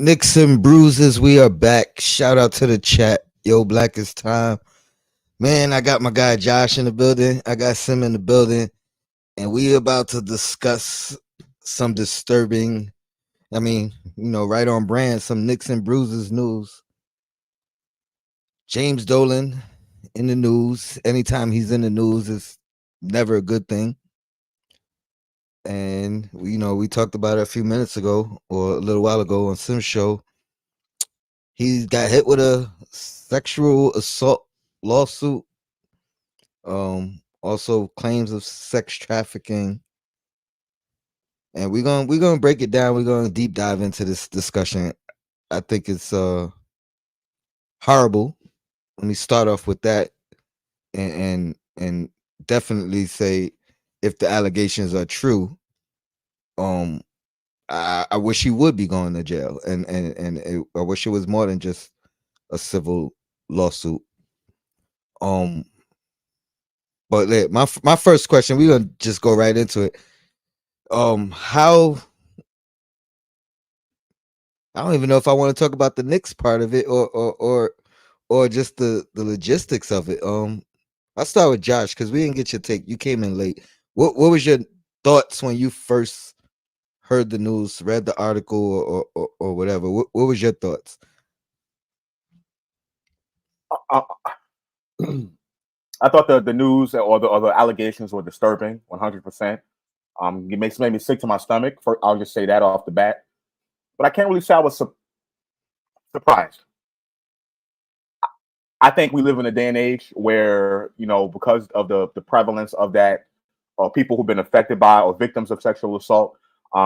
Knicks and bruises, we are back. Shout out to the chat. Yo, Black is time. Man, I got my guy Josh in the building. I got Sim in the building. And we about to discuss some disturbing, right on brand, some Knicks and bruises news. James Dolan in the news. Anytime he's in the news is never a good thing. And we talked about it a few minutes ago or a little while ago on Sim's show. He got hit with a sexual assault lawsuit. Also claims of sex trafficking. And we're gonna break it down. We're gonna deep dive into this discussion. I think it's horrible. Let me start off with that and definitely say if the allegations are true, um I wish he would be going to jail, I wish it was more than just a civil lawsuit. Um, but my first question, we're gonna just go right into it. How I don't even know if I want to talk about the Knicks part of it or just the logistics of it. I'll start with Josh because we didn't get your take. You came in late. What was your thoughts when you first heard the news, read the article, or whatever? What was your thoughts? I, I thought the news or the allegations were disturbing, 100%. It made me sick to my stomach. I'll just say that off the bat. But I can't really say I was surprised. I think we live in a day and age where, because of the prevalence of that, or people who've been affected by or victims of sexual assault,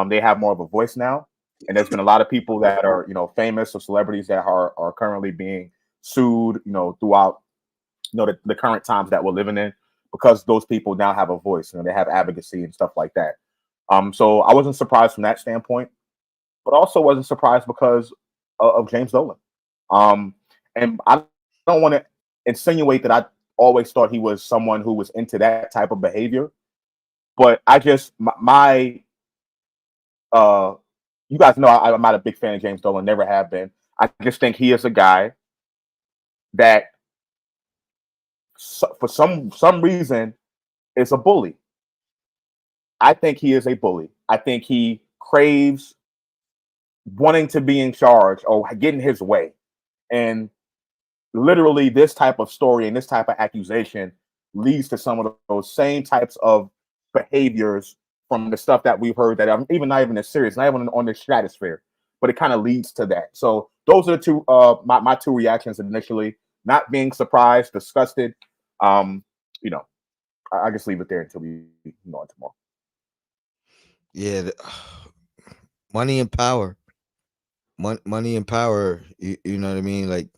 they have more of a voice now. And there's been a lot of people that are, famous or celebrities that are currently being sued, throughout, the current times that we're living in, because those people now have a voice. They have advocacy and stuff like that. So I wasn't surprised from that standpoint, but also wasn't surprised because of James Dolan. And I don't want to insinuate that I always thought he was someone who was into that type of behavior, but I just my you guys know I'm not a big fan of James Dolan, never have been. I just think he is a guy that, for some reason, is a bully. I think he is a bully. I think he craves wanting to be in charge or getting his way. And literally, this type of story and this type of accusation leads to some of those same types of behaviors from the stuff that we've heard that are even not even as serious, not even on the stratosphere, but it kind of leads to that. So those are the two my two reactions initially: not being surprised, disgusted. You know, I just leave it there until we go into more. Yeah, money and power. Money and power. You know what I mean? Like,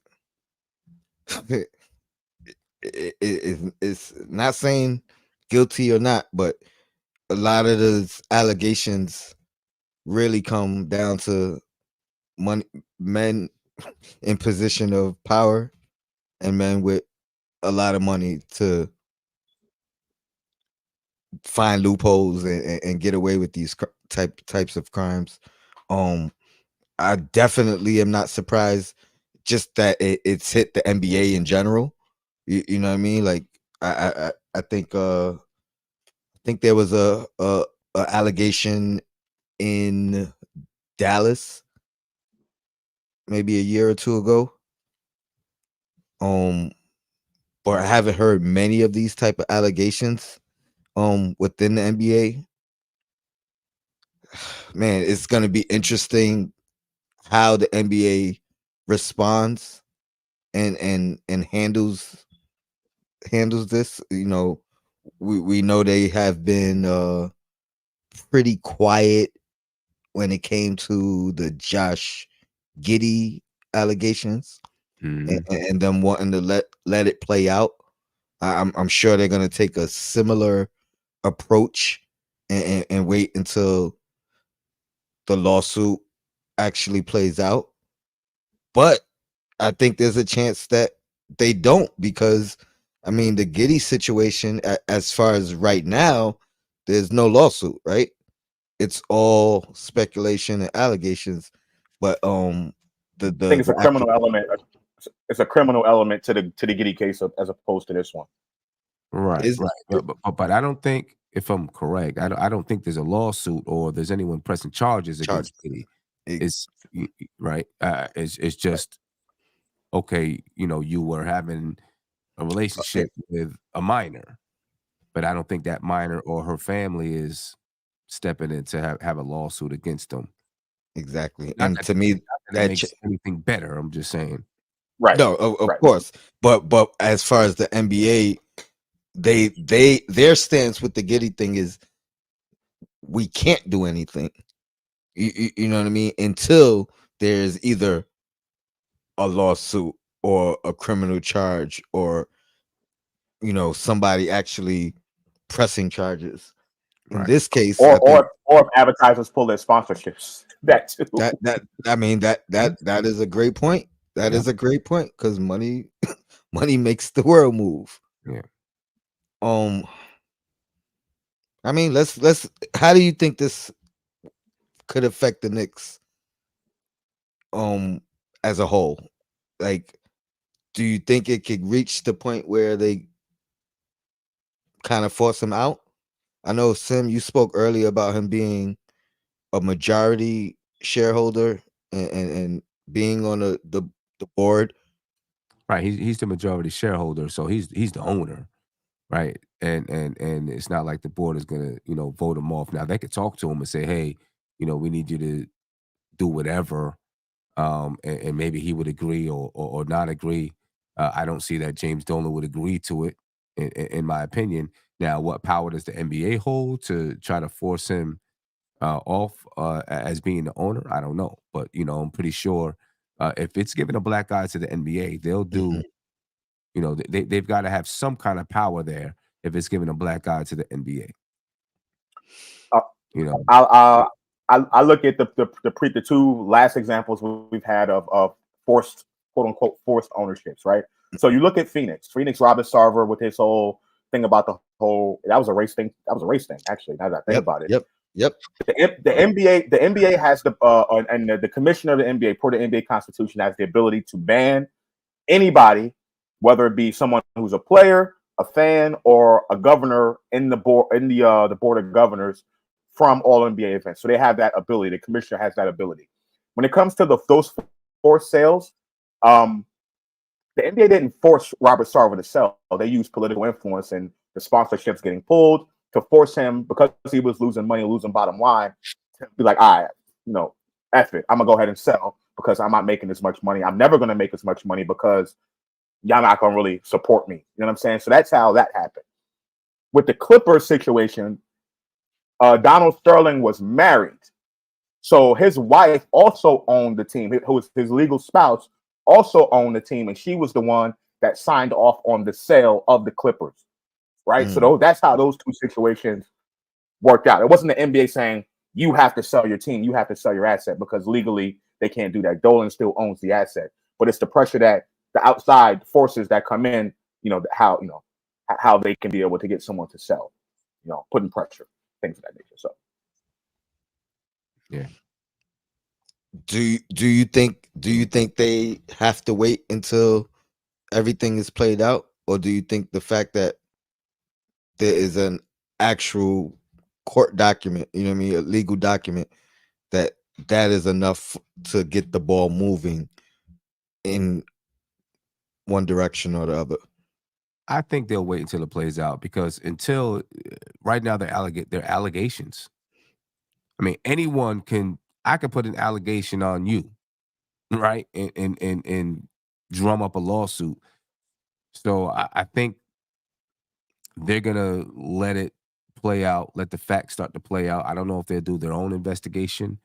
it's not saying guilty or not, but a lot of those allegations really come down to money, men in position of power, and men with a lot of money to find loopholes and get away with these types of crimes. Um, I definitely am not surprised. Just that it's hit the NBA in general. You know what I mean? Like I think there was a allegation in Dallas maybe a year or two ago. But I haven't heard many of these type of allegations within the NBA. Man, it's gonna be interesting how the NBA responds and handles this. We know they have been pretty quiet when it came to the Josh Giddey allegations and them wanting to let it play out. I'm sure they're gonna take a similar approach and wait until the lawsuit actually plays out. But I think there's a chance that they don't, because I mean the Giddey situation, as far as right now, there's no lawsuit, right? It's all speculation and allegations. but I think it's a the actual criminal element. It's a criminal element to the Giddy case as opposed to this one. Right, is right. But I don't think, if I'm correct, I don't think there's a lawsuit or there's anyone pressing charges charge. against Diddy. It, It's right. It's Right. just okay. You were having a relationship with a minor, but I don't think that minor or her family is stepping in to have a lawsuit against them. exactly, Not and that to me it that makes anything better. I'm just saying. Right. no, of Right. course, but as far as the NBA, their stance with the Giddy thing is we can't do anything. You know what I mean, until there's either a lawsuit or a criminal charge or somebody actually pressing charges. In Right. this case, I Or think if advertisers pull their sponsorships. That too. that I mean that is a great point. That Yeah. is a great point because money money makes the world move. Yeah. Um, I mean, let's. How do you think this could affect the Knicks? As a whole, like, do you think it could reach the point where they kind of force him out? I know Sim, you spoke earlier about him being a majority shareholder and being on the board. Right. He's the majority shareholder, so he's the owner. Right. And it's not like the board is gonna, vote him off. Now they could talk to him and say, hey, we need you to do whatever. And maybe he would agree or not agree. I don't see that James Dolan would agree to it, in my opinion. Now, what power does the NBA hold to try to force him off as being the owner? I don't know, but I'm pretty sure if it's given a black eye to the NBA, they'll Mhm. do. They've got to have some kind of power there if it's given a black eye to the NBA. Uh, You know, I look at the two last examples we've had of forced, quote unquote, forced ownerships, right? So you look at Phoenix Robert Sarver with his whole thing about the whole that was a race thing. That was a race thing, actually. Now that I think Yep, about it, yep, yep. the NBA has the commissioner of the NBA, per the NBA Constitution, has the ability to ban anybody, whether it be someone who's a player, a fan, or a governor in the board of governors from all NBA events. So they have that ability. The commissioner has that ability. When it comes to those forced sales, um, the NBA didn't force Robert Sarver to sell. They used political influence and the sponsorships getting pulled to force him, because he was losing money, losing bottom line, to be like, all right, F it. I'm gonna go ahead and sell because I'm not making as much money. I'm never gonna make as much money because y'all not gonna really support me. You know what I'm saying? So that's how that happened. With the Clippers situation, Donald Sterling was married, so his wife also owned the team. Who was his legal spouse also owned the team, and she was the one that signed off on the sale of the Clippers. Right. Mm. So that's how those two situations worked out. It wasn't the NBA saying you have to sell your team, you have to sell your asset, because legally they can't do that. Dolan still owns the asset, but it's the pressure that the outside forces that come in, how they can be able to get someone to sell, putting pressure, things of that nature. So yeah. Do you think they have to wait until everything is played out, or do you think the fact that there is an actual court document, you know what I mean, a legal document, that that is enough to get the ball moving in one direction or the other? I think they'll wait until it plays out because until right now they're allegations. I mean, anyone can. I could put an allegation on you, right, and drum up a lawsuit. So I think they're gonna let it play out, let the facts start to play out. I don't know if they'll do their own investigation,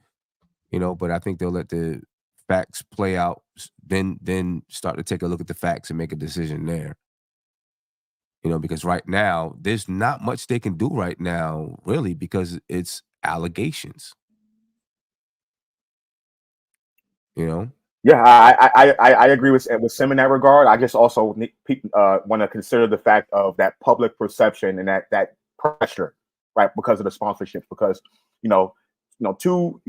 but I think they'll let the facts play out, then start to take a look at the facts and make a decision there. Because right now there's not much they can do right now, really, because it's allegations. You know, yeah, I agree with Sim in that regard. I just also want to consider the fact of that public perception and that pressure, right, because of the sponsorships. Because you know, 2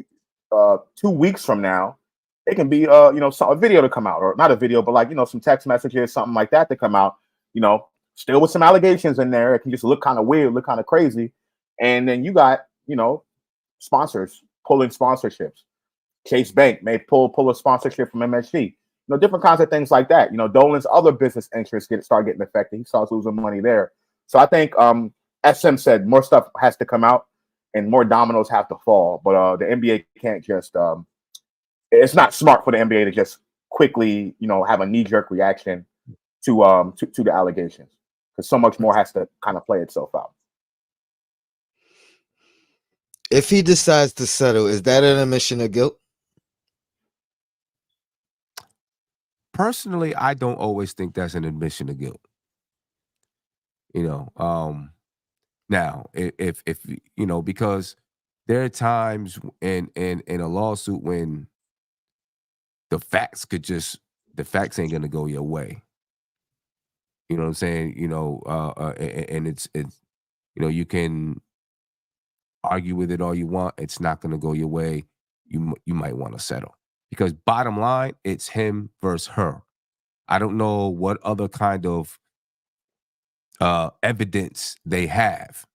weeks from now, it can be you know, a video to come out, or not a video, but like, you know, some text messages, something like that to come out, you know, still with some allegations in there. It can just look kind of weird, look kind of crazy. And then you got, you know, sponsors pulling sponsorships. Chase Bank may pull a sponsorship from MSG. You know, different kinds of things like that. You know, Dolan's other business interests start getting affected. He starts losing money there. So I think, as Sim said, more stuff has to come out and more dominoes have to fall. But the NBA can't just. It's not smart for the NBA to just quickly, you know, have a knee jerk reaction to the allegations, because so much more has to kind of play itself out. If he decides to settle, is that an admission of guilt? Personally, I don't always think that's an admission of guilt. You know, now if you know, because there are times in a lawsuit when the facts ain't gonna go your way. You know what I'm saying? You know, and it's you know, you can argue with it all you want. It's not gonna go your way. You might want to settle, because bottom line, it's him versus her. I don't know what other kind of evidence they have,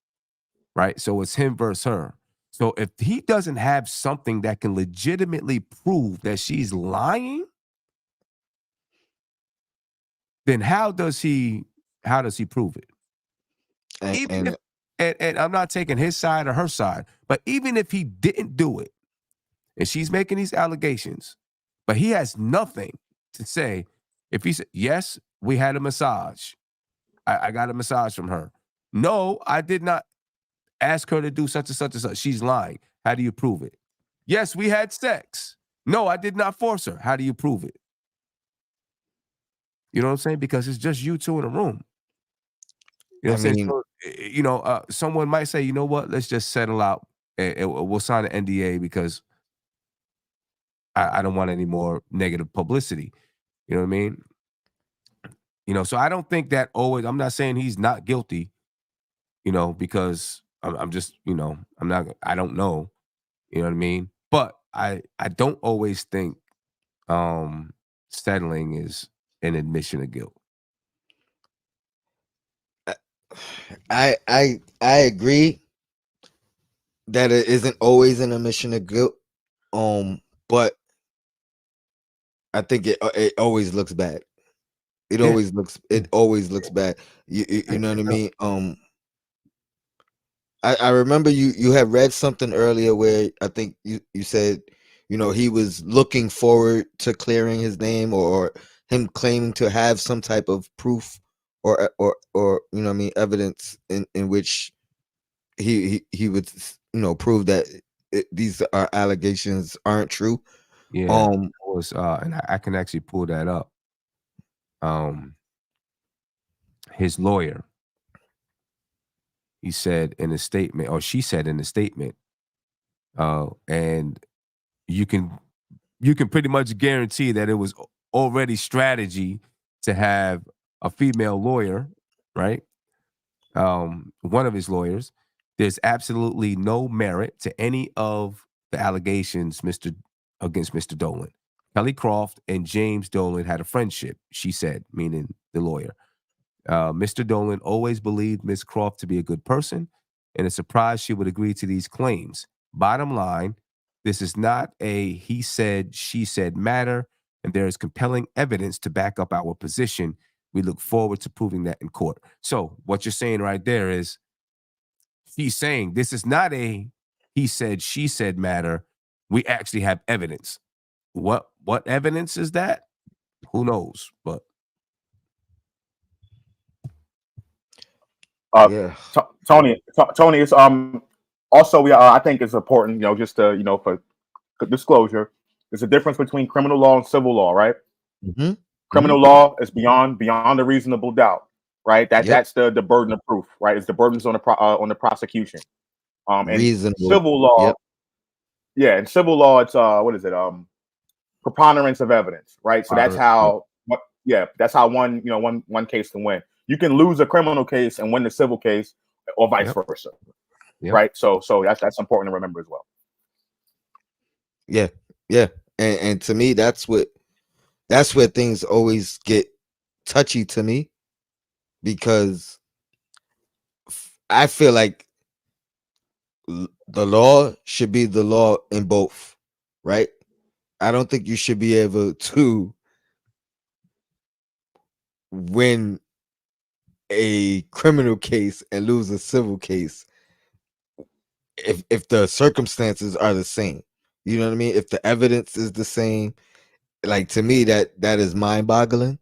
right? So it's him versus her. So if he doesn't have something that can legitimately prove that she's lying, then how does he prove it? Even if, and I'm not taking his side or her side, but even if he didn't do it and she's making these allegations, but he has nothing to say, if he said, yes, we had a massage. I got a massage from her. No, I did not ask her to do such and such and such. She's lying. How do you prove it? Yes, we had sex. No, I did not force her. How do you prove it? You know what I'm saying? Because it's just you two in a room. You know what I'm saying? So, you know, someone might say, you know what, let's just settle out and we'll sign an NDA because I don't want any more negative publicity. You know what I mean? You know, so I don't think that always, I'm not saying he's not guilty, you know, because I'm just, you know, I don't know, you know what I mean? But I don't always think settling is an admission of guilt. I agree that it isn't always an admission of guilt, but I think it always looks bad. It always looks bad. You know what I mean? I remember you had read something earlier where I think you said, you know, he was looking forward to clearing his name, or him claiming to have some type of proof or you know what I mean, evidence in which he would, you know, prove that these are allegations aren't true. Yeah, it was, and I can actually pull that up. His lawyer, he said in a statement, or she said in a statement, and you can pretty much guarantee that it was already strategy to have a female lawyer, right? One of his lawyers. There's absolutely no merit to any of the allegations against Mr. Dolan. Kelly Croft and James Dolan had a friendship, she said, meaning the lawyer. Mr. Dolan always believed Ms. Croft to be a good person, and is surprised she would agree to these claims. Bottom line, this is not a he said, she said matter, and there is compelling evidence to back up our position. We look forward to proving that in court. So what you're saying right there is, she's saying this is not a he said, she said matter. We actually have evidence. What evidence is that? Who knows? But Yeah. Tony, it's also I think it's important, you know, just to, you know, for disclosure, there's a difference between criminal law and civil law, right? Mm-hmm. Criminal law is beyond a reasonable doubt, right? That's the burden of proof, right? It's the burdens on the prosecution. And Reasonable. civil law, Yep. yeah, in civil law, it's what is it? Preponderance of evidence, right? So that's how, that's how one case can win. You can lose a criminal case and win the civil case, or vice versa, right? So that's important to remember as well. Yeah, And to me, that's where things always get touchy to me, because I feel like the law should be the law in both, right? I don't think you should be able to win a criminal case and lose a civil case if the circumstances are the same. You know what I mean? If the evidence is the same, like, to me, that is mind boggling.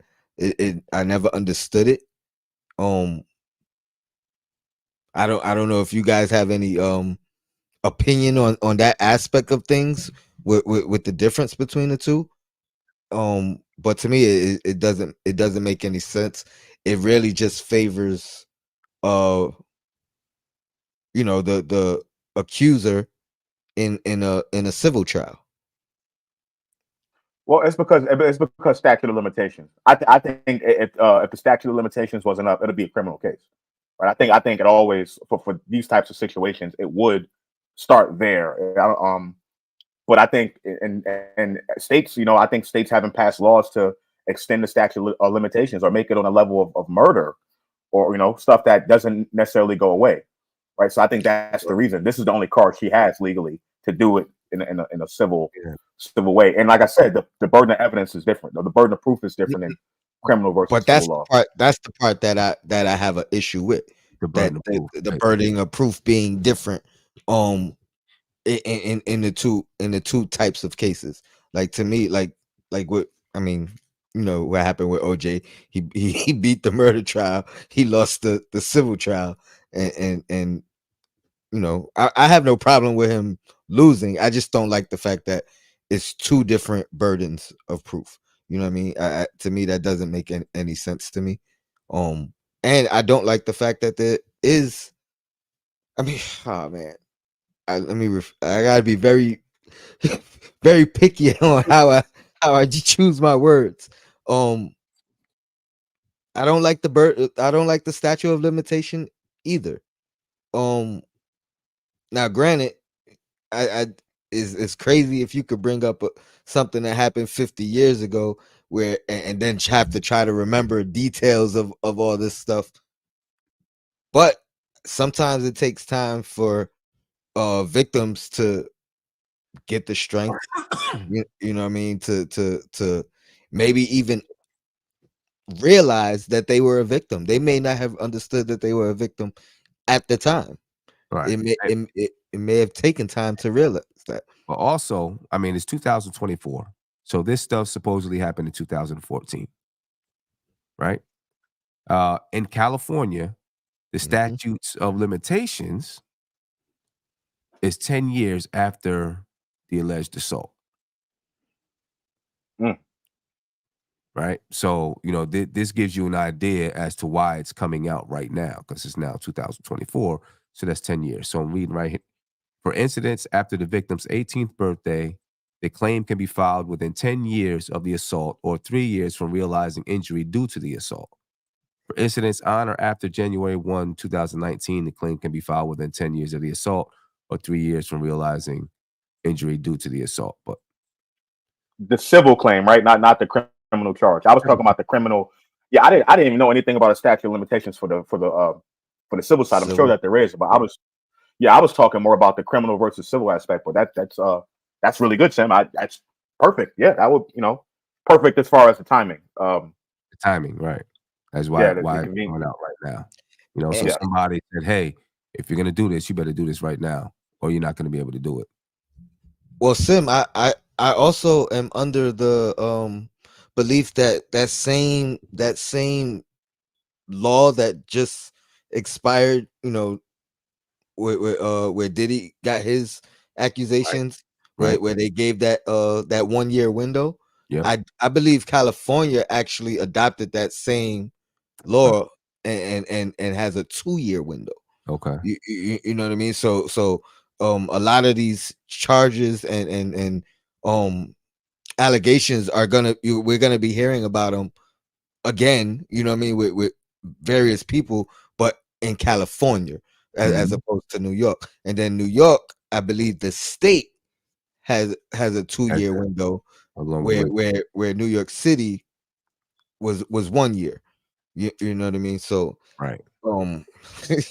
I never understood it. Um, I don't know if you guys have any opinion on that aspect of things with the difference between the two. But to me, it doesn't make any sense. It really just favors uh the accuser in a civil trial. Well, it's because statute of limitations. I think if the statute of limitations wasn't up, it'll be a criminal case, right? I think it always for these types of situations it would start there. But I think in states, I think states haven't passed laws to extend the statute of limitations or make it on a level of murder or stuff that doesn't necessarily go away, right? So I think that's the reason. This is the only card she has legally to do it in a civil way. And like I said, the burden of evidence is different. The burden of proof is different in criminal versus But civil law. that's the part that I have an issue with. The That burden of proof. the Right. burden of proof being different in the two types of cases. Like, to me, like what I mean, what happened with OJ. He beat the murder trial. He lost the civil trial, and I have no problem with him losing. I just don't like the fact that it's two different burdens of proof. You know what I mean? To me, that doesn't make any sense to me. And I don't like the fact that there is. I mean, oh man, I gotta be very, very picky on how I choose my words. Um, I don't like I don't like the statute of limitation either. Um, Now, granted, I it's crazy if you could bring up something that happened 50 years ago, where and then have to try to remember details of all this stuff. But sometimes it takes time for victims to get the strength, you know what I mean, to maybe even realize that they were a victim. They may not have understood that they were a victim at the time. Right. It may have taken time to realize that. But also, I mean, it's 2024. So this stuff supposedly happened in 2014, right? In California, the Mhm. statutes of limitations is 10 years after the alleged assault, Mm. right? So, this gives you an idea as to why it's coming out right now, because it's now 2024. So that's 10 years. So I'm reading right here. For incidents after the victim's 18th birthday, the claim can be filed within 10 years of the assault or 3 years from realizing injury due to the assault. For incidents on or after January 1, 2019, the claim can be filed within 10 years of the assault or 3 years from realizing injury due to the assault. But The civil claim, right? Not the criminal charge. I was talking about the criminal. Yeah, I didn't even know anything about a statute of limitations for the civil side. I'm sure Civil. that there is, but I was talking more about the criminal versus civil aspect. But that's really good, Sam. That's perfect. Yeah, that would perfect as far as the timing. the timing, right? That's why Yeah, the it's convenience. coming out right now. So And Yeah, somebody said, "Hey, if you're gonna do this, you better do this right now, or you're not gonna be able to do it." well, Sim, I also am under the belief that that same law that just expired, where Diddy got his Right. accusations, Right. where they gave that 1 year window. Yep. I believe California actually adopted that same Okay. law, and has a 2 year window. Okay. You know what I mean? So a lot of these charges and allegations we're gonna be hearing about them again. You know what I mean, with various people, but in California, as Mhm. opposed to New York. And then New York, I believe the state has a 2-year That's window, a longer window. where New York City was 1 year. You know what I mean? So Right.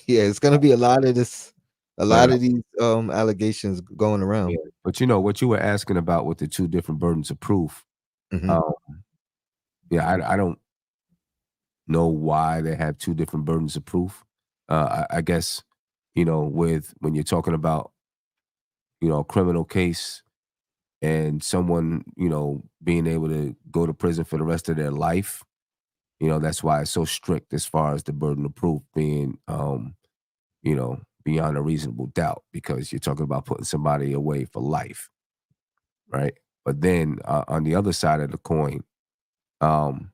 yeah, it's gonna be a lot of this, a But lot of these allegations going around. yeah, but what you were asking about with the two different burdens of proof, Hmm. um, yeah, I don't know why they have two different burdens of proof. I guess with when you're talking about a criminal case and someone being able to go to prison for the rest of their life, that's why it's so strict as far as the burden of proof being beyond a reasonable doubt, because you're talking about putting somebody away for life, right? But then on the other side of the coin, um,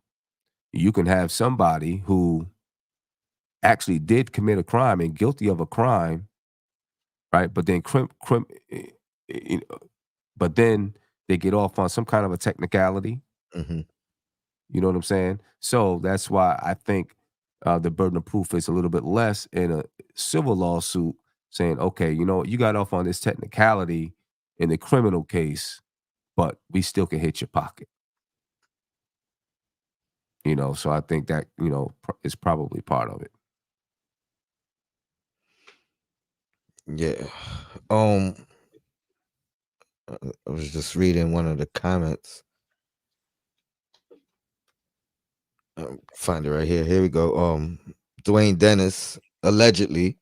you can have somebody who actually did commit a crime and guilty of a crime, right? But then you know, but then they get off on some kind of a technicality. Hmm. You know what I'm saying? So that's why I think the burden of proof is a little bit less in a civil lawsuit, saying, okay, you got off on this technicality in the criminal case, but we still can hit your pocket. So I think that is probably part of it. Yeah. I was just reading one of the comments. Find it right here. Here we go. Dwayne Dennis, allegedly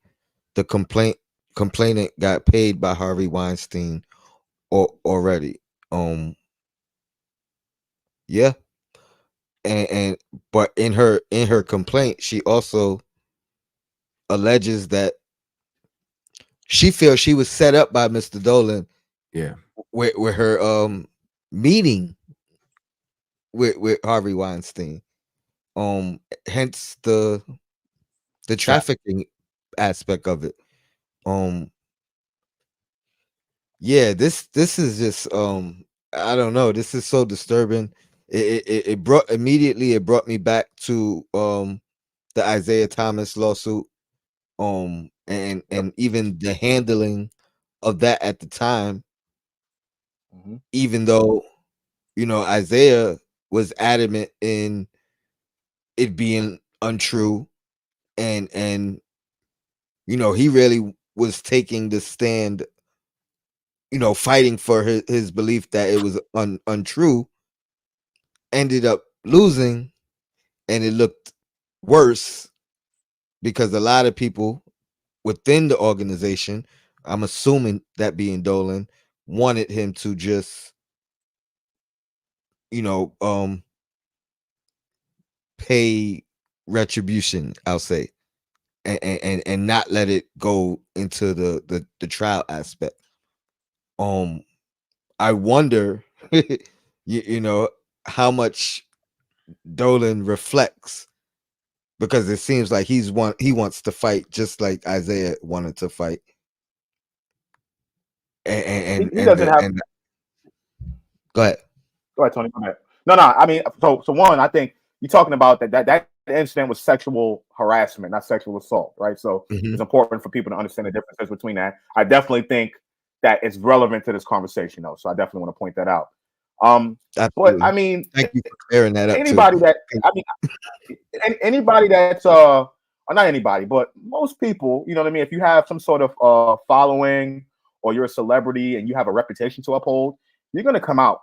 the complainant got paid by Harvey Weinstein already. Yeah, and but in her complaint, she also alleges that she feels she was set up by Mr. Dolan Yeah. with her meeting with Harvey Weinstein. Hence the Trap. trafficking aspect of it. Um, yeah, this is just I don't know. This is so disturbing. It brought me back to the Isaiah Thomas lawsuit. Yep. And even the handling of that at the time, Hmm. even though Isaiah was adamant in it being untrue, and he really was taking the stand, fighting for his belief that it was untrue, ended up losing, and it looked worse because a lot of people within the organization, I'm assuming that being Dolan, wanted him to just, you know, um, pay retribution, I'll say, and not let it go into the trial aspect. Um, I wonder, you know, how much Dolan reflects, because it seems like he wants to fight just like Isaiah wanted to fight, He doesn't have. and go ahead. Go ahead, Tony. Go ahead. No, no. I mean, so one, I think you're talking about that incident was sexual harassment, not sexual assault, right? So Hmm. it's important for people to understand the differences between that. I definitely think that it's relevant to this conversation, though. So I definitely want to point that out. But I Absolutely. mean, Thank you for clearing that up too. anybody that I mean, anybody that's or not anybody, but most people, you know what I mean. If you have some sort of following, or you're a celebrity and you have a reputation to uphold, you're going to come out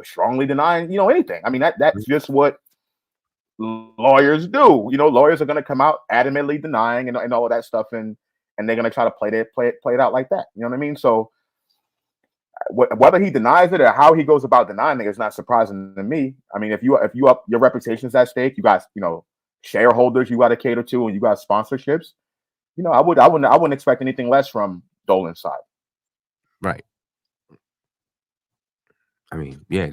strongly denying, anything. I mean, that's just what lawyers do. Lawyers are going to come out adamantly denying and all of that stuff, and they're going to try to play it out like that. You know what I mean? So whether he denies it or how he goes about denying it is not surprising to me. I mean, if you up your reputation's at stake, you guys, shareholders you got to cater to, and you got sponsorships. I wouldn't expect anything less from Dolan's side. Right. I mean, yeah,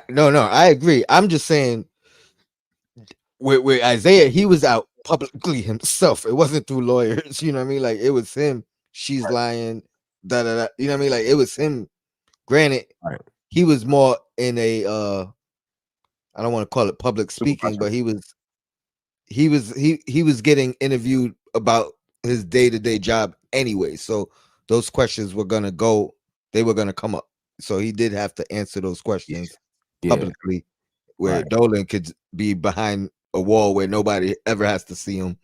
No, I agree. I'm just saying, with Isaiah, he was out publicly himself. It wasn't through lawyers. You know what I mean? Like, it was him. She's lying. Da da da. You know what I mean? Like, it was him. Granted, right. he was more in a I don't want to call it public speaking, Supervisor. but he was getting interviewed about his day-to-day job anyway. So those questions were gonna go they were gonna come up. So he did have to answer those Yeah. questions Yeah. publicly, where Right. Dolan could be behind a wall where nobody ever has to see him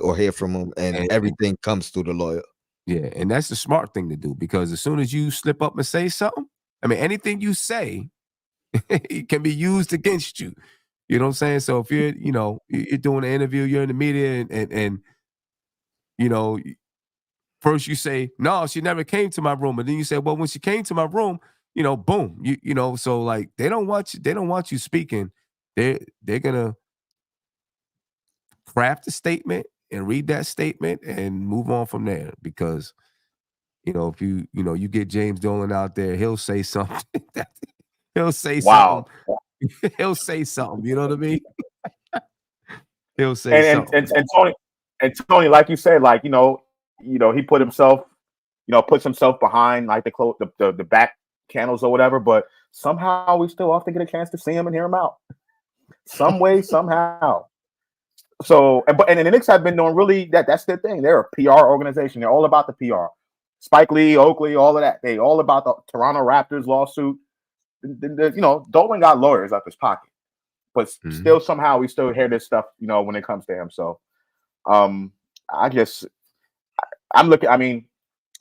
or hear from him, and And everything comes through the lawyer. yeah, and that's the smart thing to do because as soon as you slip up and say something, I mean, anything you say it can be used against you. You know what I'm saying? So if you're, you're doing an interview, you're in the media, and you know, first you say, "No, she never came to my room," and then you say, "Well, when she came to my room, boom, so like they don't want you speaking. They're gonna craft a statement and read that statement and move on from there because if you get James Dolan out there, he'll say something. He'll say something. Wow. He'll say something. You know what I mean? He'll say And and, something. and, and Tony and Tony, like you said, like he put himself, puts himself behind like the back channels or whatever, but somehow we still often get a chance to see him and hear him out. Some way, somehow. So and the Knicks have been doing really that's their thing. They're a PR organization. They're all about the PR. Spike Lee, Oakley, all of that. They all about the Toronto Raptors lawsuit. Dolan got lawyers out his pocket, but Mhm. still somehow we still hear this stuff, when it comes to him. So um I guess I'm looking. I mean,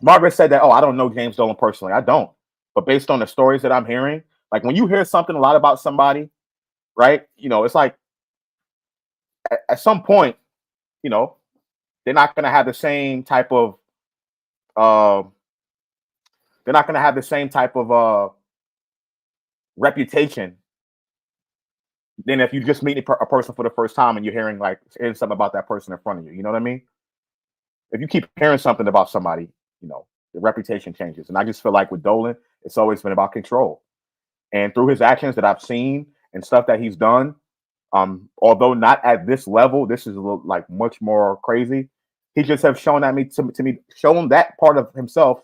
Margaret said that. Oh, I don't know James Dolan personally. I don't. But based on the stories that I'm hearing, like when you hear something a lot about somebody, right? It's like at some point, you know, they're not going to have the same type of uh, they're not going to have the same type of reputation than if you just meet a person for the first time and you're hearing something about that person in front of you. You know what I mean? If you keep hearing something about somebody, the reputation changes. And I just feel like with Dolan, it's always been about control. And through his actions that I've seen and stuff that he's done, although not at this level, this is a little, like much more crazy. He just have shown shown that part of himself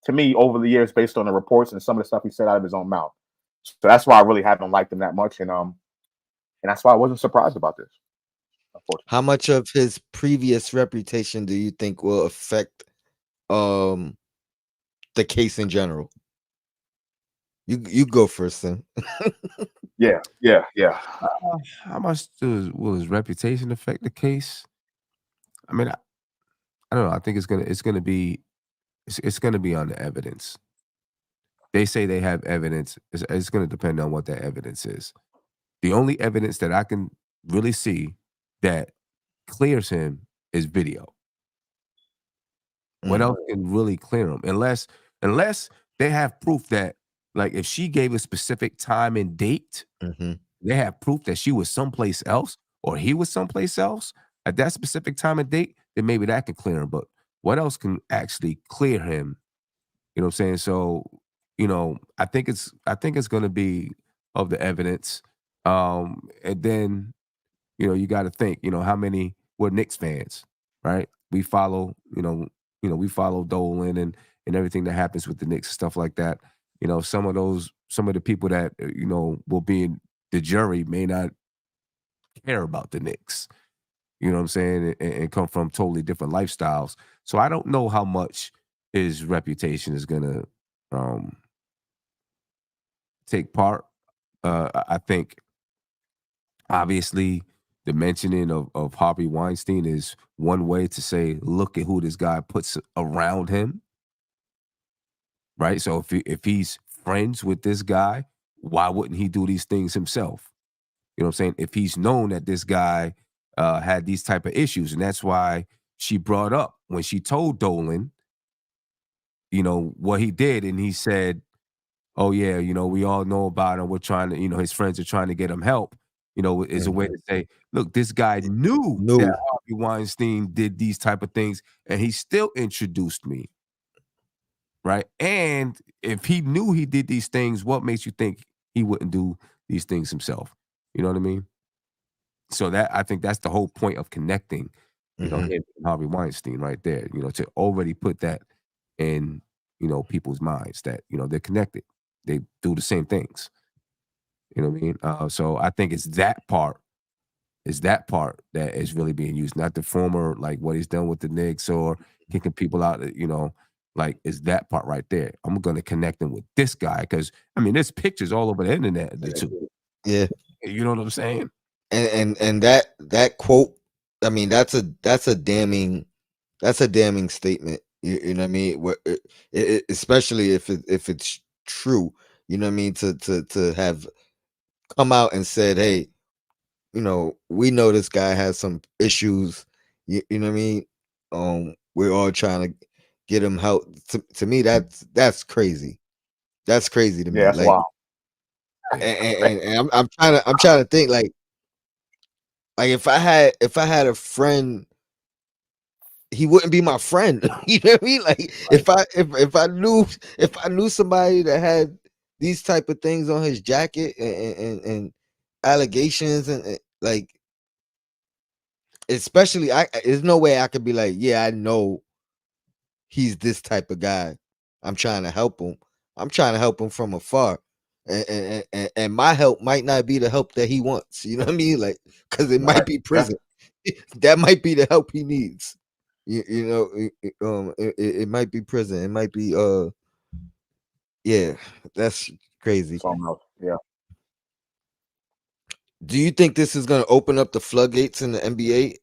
to me over the years based on the reports and some of the stuff he said out of his own mouth. So that's why I really haven't liked him that much, and that's why I wasn't surprised about this. Unfortunately, How much of his previous reputation do you think will affect um the case in general? You go first, then. yeah. How much will his reputation affect the case? I mean, I don't know. I think it's gonna be on the evidence. They say they have evidence. It's gonna depend on what that evidence is. The only evidence that I can really see that clears him is video. What Mm, else can really clear him? Unless they have proof that, like, if she gave a specific time and date, mhm, they have proof that she was someplace else or he was someplace else at that specific time and date, then maybe that can clear him. But what else can actually clear him? You know what I'm saying? So, I think it's gonna be of the evidence. And then you got to think, how many we're Knicks fans, right? We follow Dolan and everything that happens with the Knicks, stuff like that. Some of the people that will be in the jury may not care about the Knicks. You know what I'm saying? And come from totally different lifestyles. So I don't know how much his reputation is gonna um, take part. I think obviously, the mentioning of Harvey Weinstein is one way to say, look at who this guy puts around him, right? So if he's friends with this guy, why wouldn't he do these things himself? You know what I'm saying? If he's known that this guy had these type of issues, and that's why she brought up when she told Dolan, what he did, and he said, oh yeah, we all know about him. We're trying to, his friends are trying to get him help. Is a way mhm. to say, look, this guy knew that No. Harvey Weinstein did these type of things, and he still introduced me, right? And if he knew he did these things, what makes you think he wouldn't do these things himself? You know what I mean? So I think that's the whole point of connecting, him Mhm, and Harvey Weinstein right there. To already put that in, people's minds that they're connected. They do the same things. You know what I mean? So I think it's that part that is really being used, not the former, like what he's done with the Knicks or kicking people out. like, is that part right there. I'm gonna connect them with this guy because I mean, there's pictures all over the internet of the two. Yeah. You know what I'm saying? And that quote, I mean, that's a damning statement. You know what I mean? Especially if it's true. You know what I mean? To have come out and said, hey, we know this guy has some issues. You know what I mean? We're all trying to get him help. To me, that's crazy. That's crazy to Yeah, me. that's Like, wild. and I'm trying to think like if I had a friend, he wouldn't be my friend. You know what I mean? Like if I knew somebody that had these type of things on his jacket and allegations and like, especially, there's no way I could be like, yeah, I know he's this type of guy. I'm trying to help him. I'm trying to help him from afar. And my help might not be the help that he wants. You know what I mean? Like, because it might Right. be Yeah. prison. That might be the help he needs. It might be prison. It might be yeah, that's crazy. Something else. Yeah. Do you think this is gonna open up the floodgates in the NBA?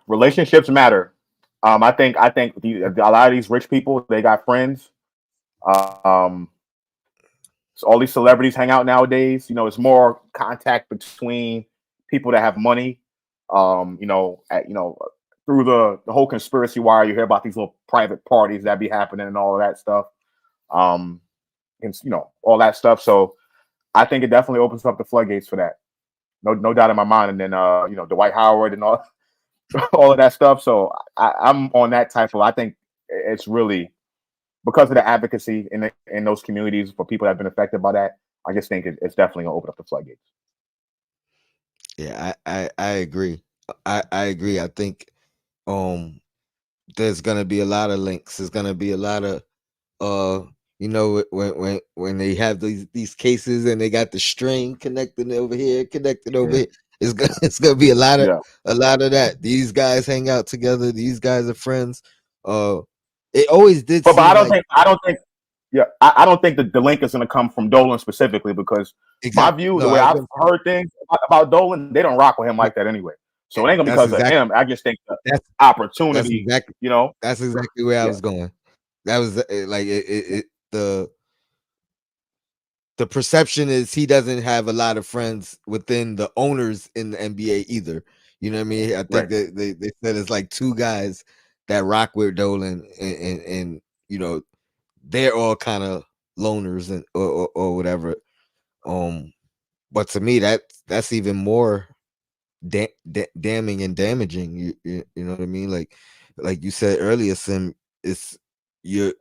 Relationships matter. I think a lot of these rich people, they got friends. Um, so all these celebrities hang out nowadays. It's more contact between people that have money. Through the whole conspiracy wire, you hear about these little private parties that be happening and all of that stuff. Um, and all that stuff. So I think it definitely opens up the floodgates for that. No doubt in my mind. And then Dwight Howard and all all of that stuff. So I'm on that type of. I think it's really because of the advocacy in those communities for people that have been affected by that. I just think it's definitely gonna open up the floodgates. Yeah, I agree. I agree. I think um there's gonna be a lot of links. There's gonna be a lot of uh when they have these cases and they got the string connected over here, connected over Yeah. here. It's gonna be Yeah, a lot of that. These guys hang out together. These guys are friends. Uh, it always did but seem like I don't think that the link is gonna come from Dolan specifically because my exactly. view, No, the way I was I've gonna say heard things about Dolan, they don't rock with him no, like that anyway. So it ain't gonna be that's because of exactly him. I just think the that's that's opportunity, exactly you know, that's exactly where I yeah, was going. That was like the perception is he doesn't have a lot of friends within the owners in the NBA either. You know what I mean? I think right. that they said it's like two guys that rock with Dolan, and they're all kind of loners and or whatever. But to me, that's even more damning and damaging. You know what I mean? Like you said earlier, Sim, it's your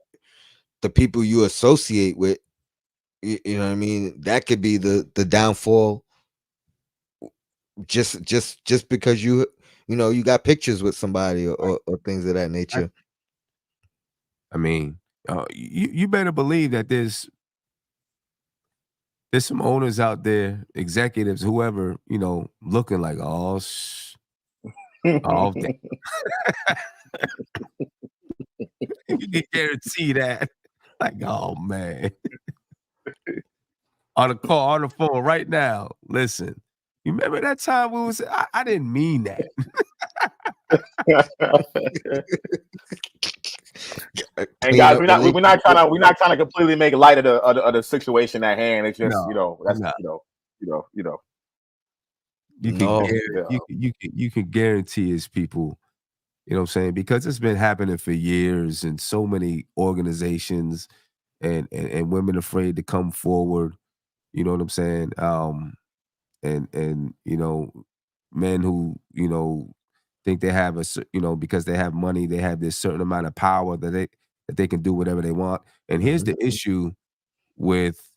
the people you associate with. You know what I mean? That could be the downfall, just because you got pictures with somebody or things of that I, nature. I mean, you better believe that there's some owners out there, executives, whoever, looking like, oh, you can guarantee that. Like, oh man, on the call, on the phone right now. Listen, you remember that time we was? I didn't mean that. And Clean guys, up relationship. we're not trying to completely make light of the situation at hand. It's just No, that's no. you know You can No, you yeah. can you can guarantee it's people. You know what I'm saying? Because it's been happening for years, and so many organizations and women afraid to come forward. You know what I'm saying? And men who think they have because they have money, they have this certain amount of power that they can do whatever they want. And here's mhm. the issue with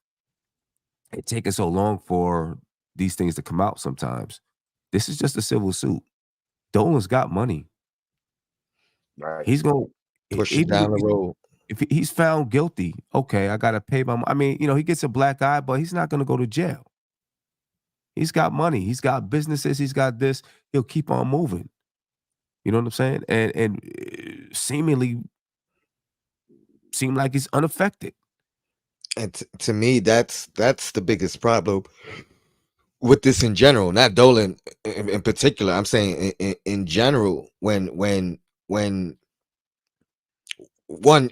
it taking so long for these things to come out. Sometimes this is just a civil suit. Dolan's got money. Right. He's going to Push it even down the road. if he's found guilty, okay, I got to pay I mean, he gets a black eye, but he's not going to go to jail. He's got money. He's got businesses. He's got this. He'll keep on moving. You know what I'm saying? And seemingly seem like he's unaffected. And to me, that's the biggest problem with this in general, not Dolan in particular. I'm saying in general, when one,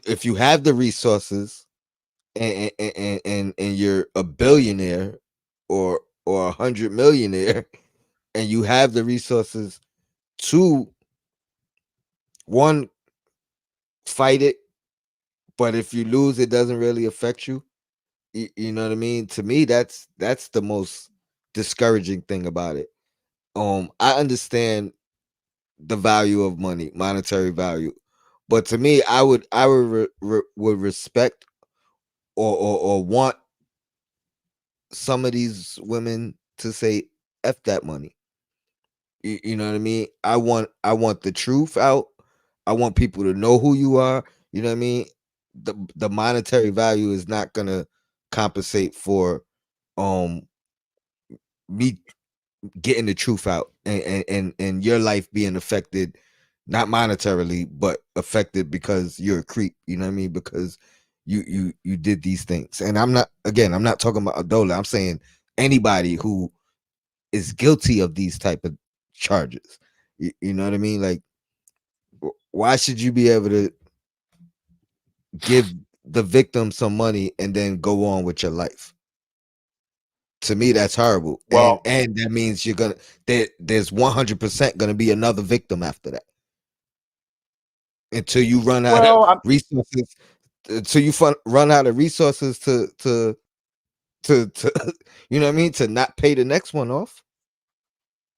if you have the resources and you're a billionaire or 100 millionaire, and you have the resources to one, fight it, but if you lose, it doesn't really affect you. You know what I mean? To me, that's the most discouraging thing about it. I understand the value of money, monetary value, but to me, would respect or want some of these women to say "f that money." You know what I mean? I want the truth out. I want people to know who you are. You know what I mean? The monetary value is not gonna compensate for um me getting the truth out and your life being affected, not monetarily, but affected because you're a creep. You know what I mean? Because you did these things. And I'm not talking about Adola. I'm saying anybody who is guilty of these type of charges. You know what I mean? Like, why should you be able to give the victim some money and then go on with your life? To me, that's horrible. And Well, that means you're gonna there's 100% gonna be another victim after that until you run out of well, I'm, resources. Until you run out of resources to you know what I mean, to not pay the next one off.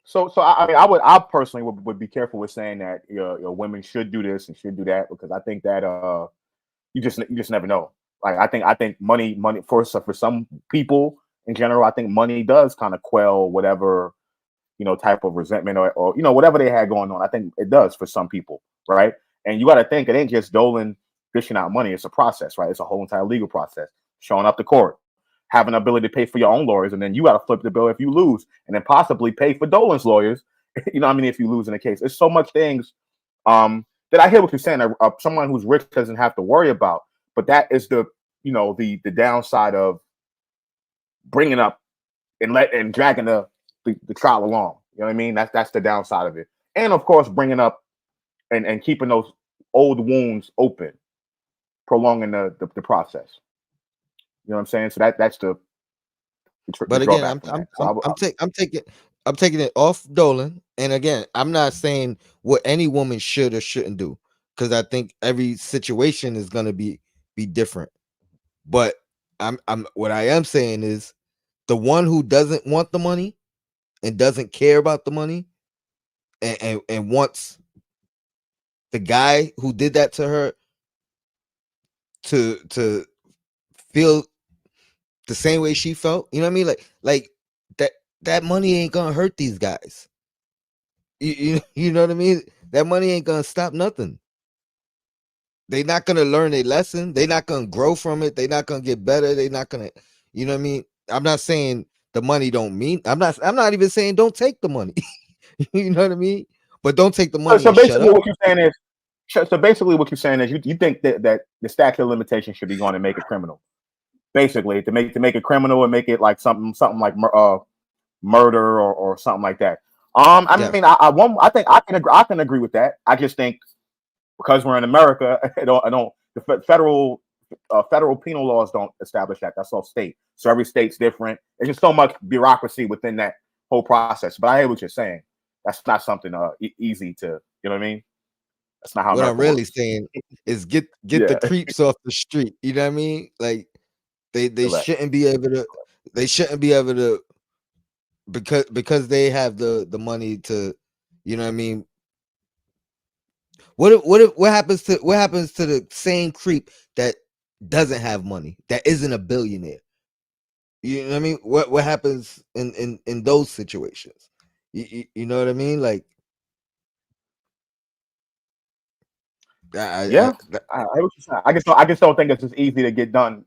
so I mean, I personally would be careful with saying that your women should do this and should do that, because I think that you just never know. Like I think money for some people in general, I think money does kind of quell whatever type of resentment or whatever they had going on. I think it does for some people, right? And you got to think it ain't just Dolan dishing out money. It's a process, right? It's a whole entire legal process. Showing up to court, having the ability to pay for your own lawyers, and then you got to flip the bill if you lose, and then possibly pay for Dolan's lawyers. What I mean, if you lose in a case, it's so much things that I hear what you're saying. Someone who's rich doesn't have to worry about, but that is the downside of bringing up and dragging the trial along. You know what I mean? That's the downside of it. And of course, bringing up and keeping those old wounds open, prolonging the process. You know what I'm saying? So that's the But again, drawback from that. So I'm taking it off Dolan. And again, I'm not saying what any woman should or shouldn't do, because I think every situation is gonna be different. But I'm what I am saying is the one who doesn't want the money and doesn't care about the money and wants the guy who did that to her to feel the same way she felt. You know what I mean? Like that that money ain't gonna hurt these guys. You know what I mean? That money ain't gonna stop nothing. They not gonna learn a lesson. They not gonna grow from it. They not gonna get better. They not gonna, you know what I mean? I'm not saying the money don't mean. I'm not even saying don't take the money. You know what I mean? But don't take the so, money so and shut basically, up. what you're saying is, what you're saying is, you think that the statute of limitations should be going to make it criminal, basically, to make it criminal and make it like something like murder or something like that. I mean, Yes. I think I can agree with that. I just think because we're in America, I don't the federal penal laws don't establish that. That's all state. So every state's different. There's just so much bureaucracy within that whole process. But I hear what you're saying. That's not something easy to, you know what I mean? That's not how What I'm America really works. saying is get the Yeah, creeps off the street. You know what I mean? Like they correct. shouldn't be able to they shouldn't be able to because they have the money to, you know what I mean? What happens to the same creep that doesn't have money, that isn't a billionaire? You know what I mean? What happens in those situations? You know what I mean? Like Yeah, I hear what you're saying. I just don't think it's as easy to get done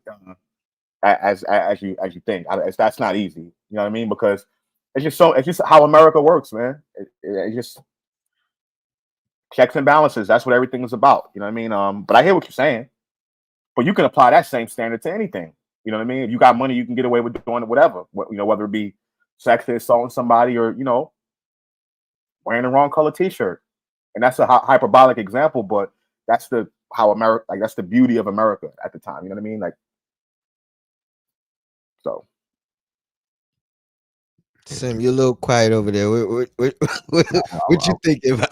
as you think. That's not easy. You know what I mean? Because it's just how America works, man. It just checks and balances. That's what everything is about. You know what I mean? But I hear what you're saying. But you can apply that same standard to anything. You know what I mean? If you got money, you can get away with doing whatever. Whether it be sexually assaulting somebody or wearing the wrong color T-shirt. And that's a hyperbolic example, but that's how America, like that's the beauty of America at the time. You know what I mean? Like, so. Sim, you're a little quiet over there. What you thinking about?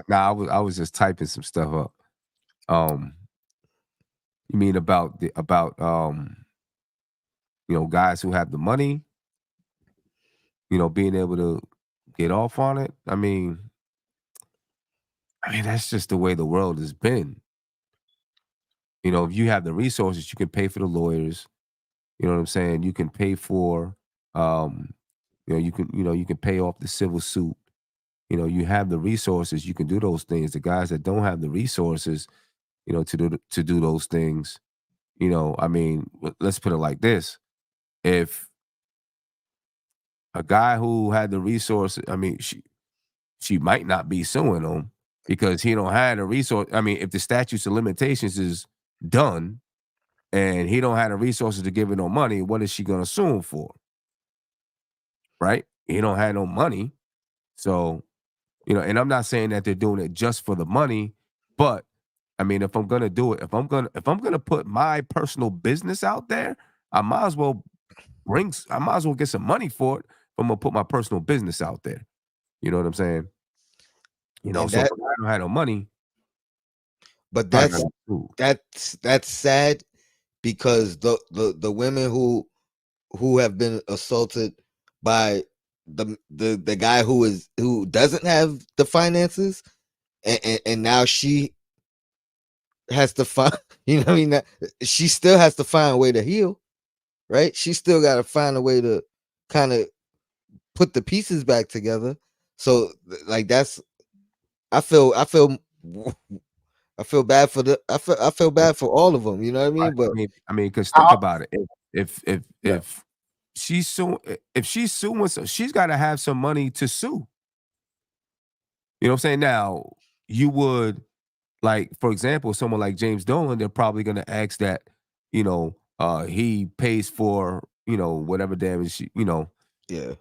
I was just typing some stuff up. You mean about guys who have the money, being able to get off on it? I mean, that's just the way the world has been. If you have the resources, you can pay for the lawyers. You know what I'm saying? You can pay for, you can pay off the civil suit. You have the resources, you can do those things. The guys that don't have the resources, to do those things, let's put it like this. If a guy who had the resources, she might not be suing him because he don't have the resource. If the statutes of limitations is done and he don't have the resources to give her no money, what is she gonna sue him for? Right? He don't have no money. So, and I'm not saying that they're doing it just for the money, but if I'm gonna do it, if I'm gonna put my personal business out there, I might as well get some money for it. If I'm gonna put my personal business out there. You know what I'm saying? And so if I don't have no money, but that's sad because the women who have been assaulted by the guy who doesn't have the finances, and now she has to find, she still has to find a way to heal, right? She still got to find a way to kind of put the pieces back together. So like I feel bad for I feel bad for all of them. You know what I mean? But because think about it. If she's suing, so she's got to have some money to sue. You know what I'm saying? Now you would, like, for example, someone like James Dolan, they're probably going to ask that, he pays for, whatever damage, yeah,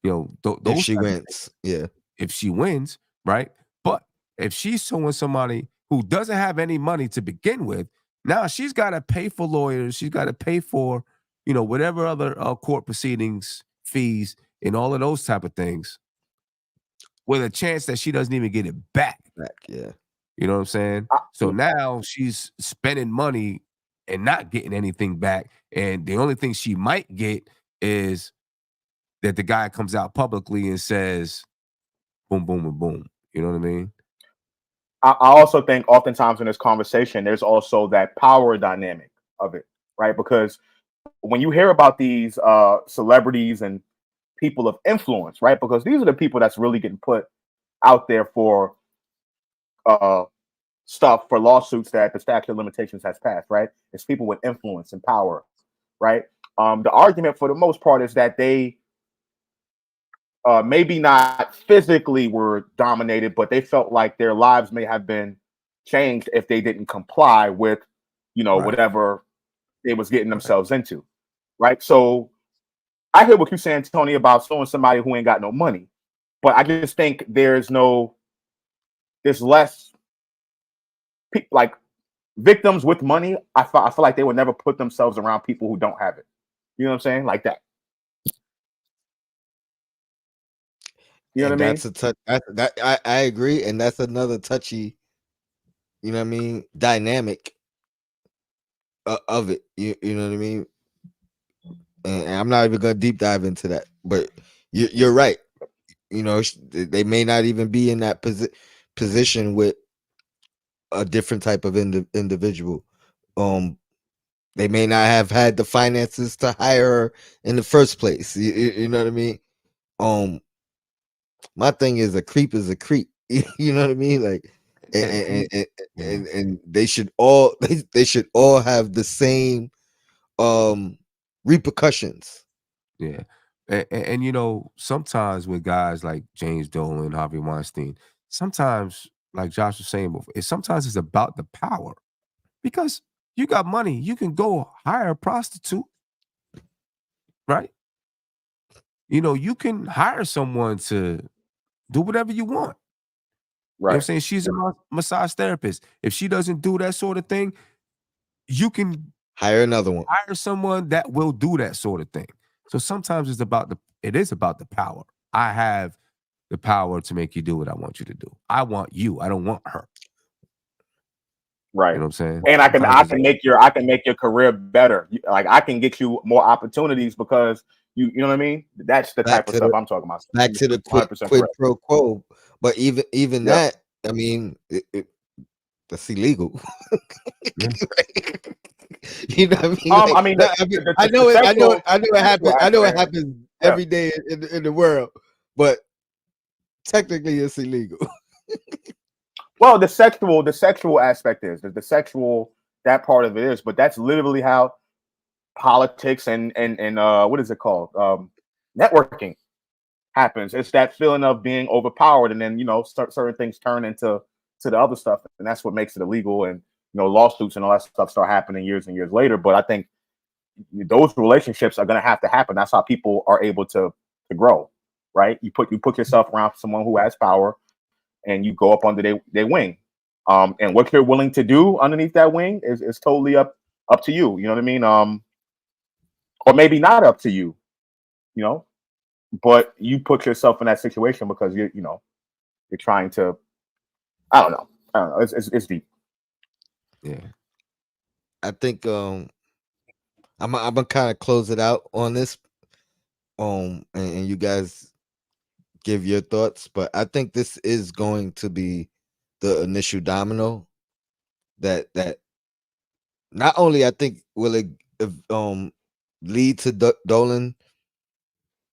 those if she type of wins, yeah. if she wins, right? But if she's suing somebody who doesn't have any money to begin with, now she's got to pay for lawyers. She's got to pay for, whatever other court proceedings, fees, and all of those type of things, with a chance that she doesn't even get it back. Yeah. You know what I'm saying? So now she's spending money and not getting anything back. And the only thing she might get is that the guy comes out publicly and says, boom, boom, and boom. You know what I mean? I also think oftentimes in this conversation, there's also that power dynamic of it, right? Because when you hear about these celebrities and people of influence, right? Because these are the people that's really getting put out there for stuff, for lawsuits that the statute of limitations has passed, right? It's people with influence and power, right? The argument for the most part is that they maybe not physically were dominated, but they felt like their lives may have been changed if they didn't comply with, Right. whatever they was getting themselves into, right? So I hear what you're saying, Tony, about suing somebody who ain't got no money, but I just think there's less like victims with money. I feel like they would never put themselves around people who don't have it. You know what I'm saying? Like that. You know what I mean? That's a touch. I agree, and that's another touchy, dynamic of it. You know what I mean? And I'm not even gonna deep dive into that, but you're right. They may not even be in that position with a different type of individual. They may not have had the finances to hire her in the first place. You know what I mean? My thing is, a creep is a creep. You know what I mean? Like, and they should all they should all have the same repercussions. Yeah. And sometimes with guys like James Dolan, Harvey Weinstein, sometimes like Josh was saying before, sometimes it's about the power because you got money, you can go hire a prostitute, right? You can hire someone to do whatever you want. You know what I'm Right. saying? She's a massage therapist. If she doesn't do that sort of thing, you can Hire another one. hire someone that will do that sort of thing. So sometimes it is about the power. I have the power to make you do what I want you to do. I want you. I don't want her. You Right. know what I'm saying? And Sometimes I it's can make your career better. Like I can get you more opportunities because you know what I mean? That's the Back type of to stuff the I'm talking about. back You're to the 100% quid correct. pro quo. But even Yep. that, I mean, that's illegal. yeah. You know what I mean? Like, I mean no, I mean, I the know it. I know it sexual happens. I know it aspect. happens Yeah. every day in the world, but technically, it's illegal. Well, the sexual aspect is the sexual that part of it is, but that's literally how politics and what is it called? Networking happens. It's that feeling of being overpowered, and then certain things turn into the other stuff, and that's what makes it illegal. And lawsuits and all that stuff start happening years and years later. But I think those relationships are going to have to happen. That's how people are able to grow, right? You put yourself around someone who has power, and you go up under their wing. And what you're willing to do underneath that wing is totally up to you. You know what I mean? Or maybe not up to you. You know, but you put yourself in that situation because you're trying to. I don't know. I don't know. It's deep. Yeah. I think I'm gonna kind of close it out on this. And you guys give your thoughts, but I think this is going to be the initial domino that not only I think will it um lead to Dolan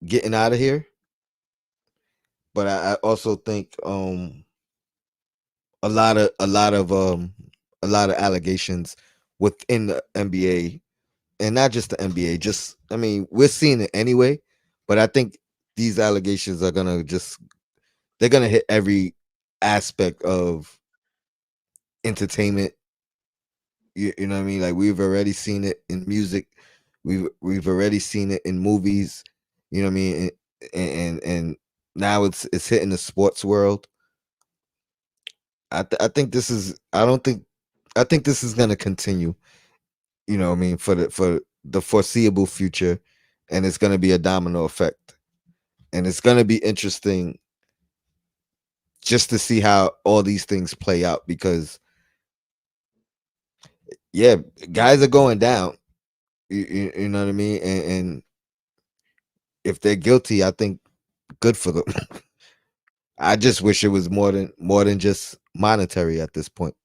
getting out of here, but I also think a lot of a lot of allegations within the NBA, and not just the NBA, just I mean, we're seeing it anyway, but I think these allegations are gonna they're gonna hit every aspect of entertainment. You know what I mean? Like we've already seen it in music, we've already seen it in movies. You know what I mean? And now it's hitting the sports world. I think this is. I don't think. I think this is gonna continue. You know what I mean, for the foreseeable future, and it's gonna be a domino effect, and it's gonna be interesting just to see how all these things play out because yeah, guys are going down. You know what I mean? And if they're guilty, I think good for them. I just wish it was more than just monetary at this point.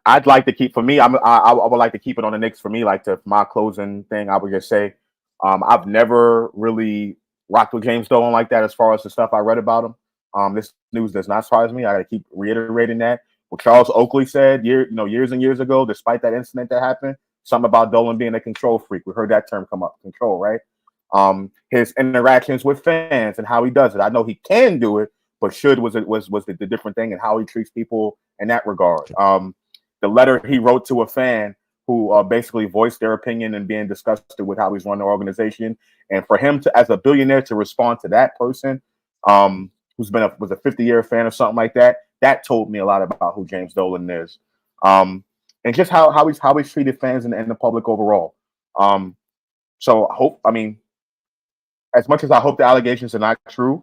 I'd like to keep for me. I would like to keep it on the Knicks for me. Like to my closing thing, I would just say, I've never really rocked with James Dolan like that. As far as the stuff I read about him, this news does not surprise me. I got to keep reiterating that. What Charles Oakley said, years and years ago, despite that incident that happened, something about Dolan being a control freak. We heard that term come up, control, right? His interactions with fans and how he does it. I know he can do it, but should was the different thing and how he treats people in that regard. The letter he wrote to a fan who basically voiced their opinion and being disgusted with how he's run the organization, and for him to, as a billionaire, to respond to that person, who's was a 50-year fan or something like that, that told me a lot about who James Dolan is, and just how he's treated fans and the public overall. So I mean, as much as I hope the allegations are not true,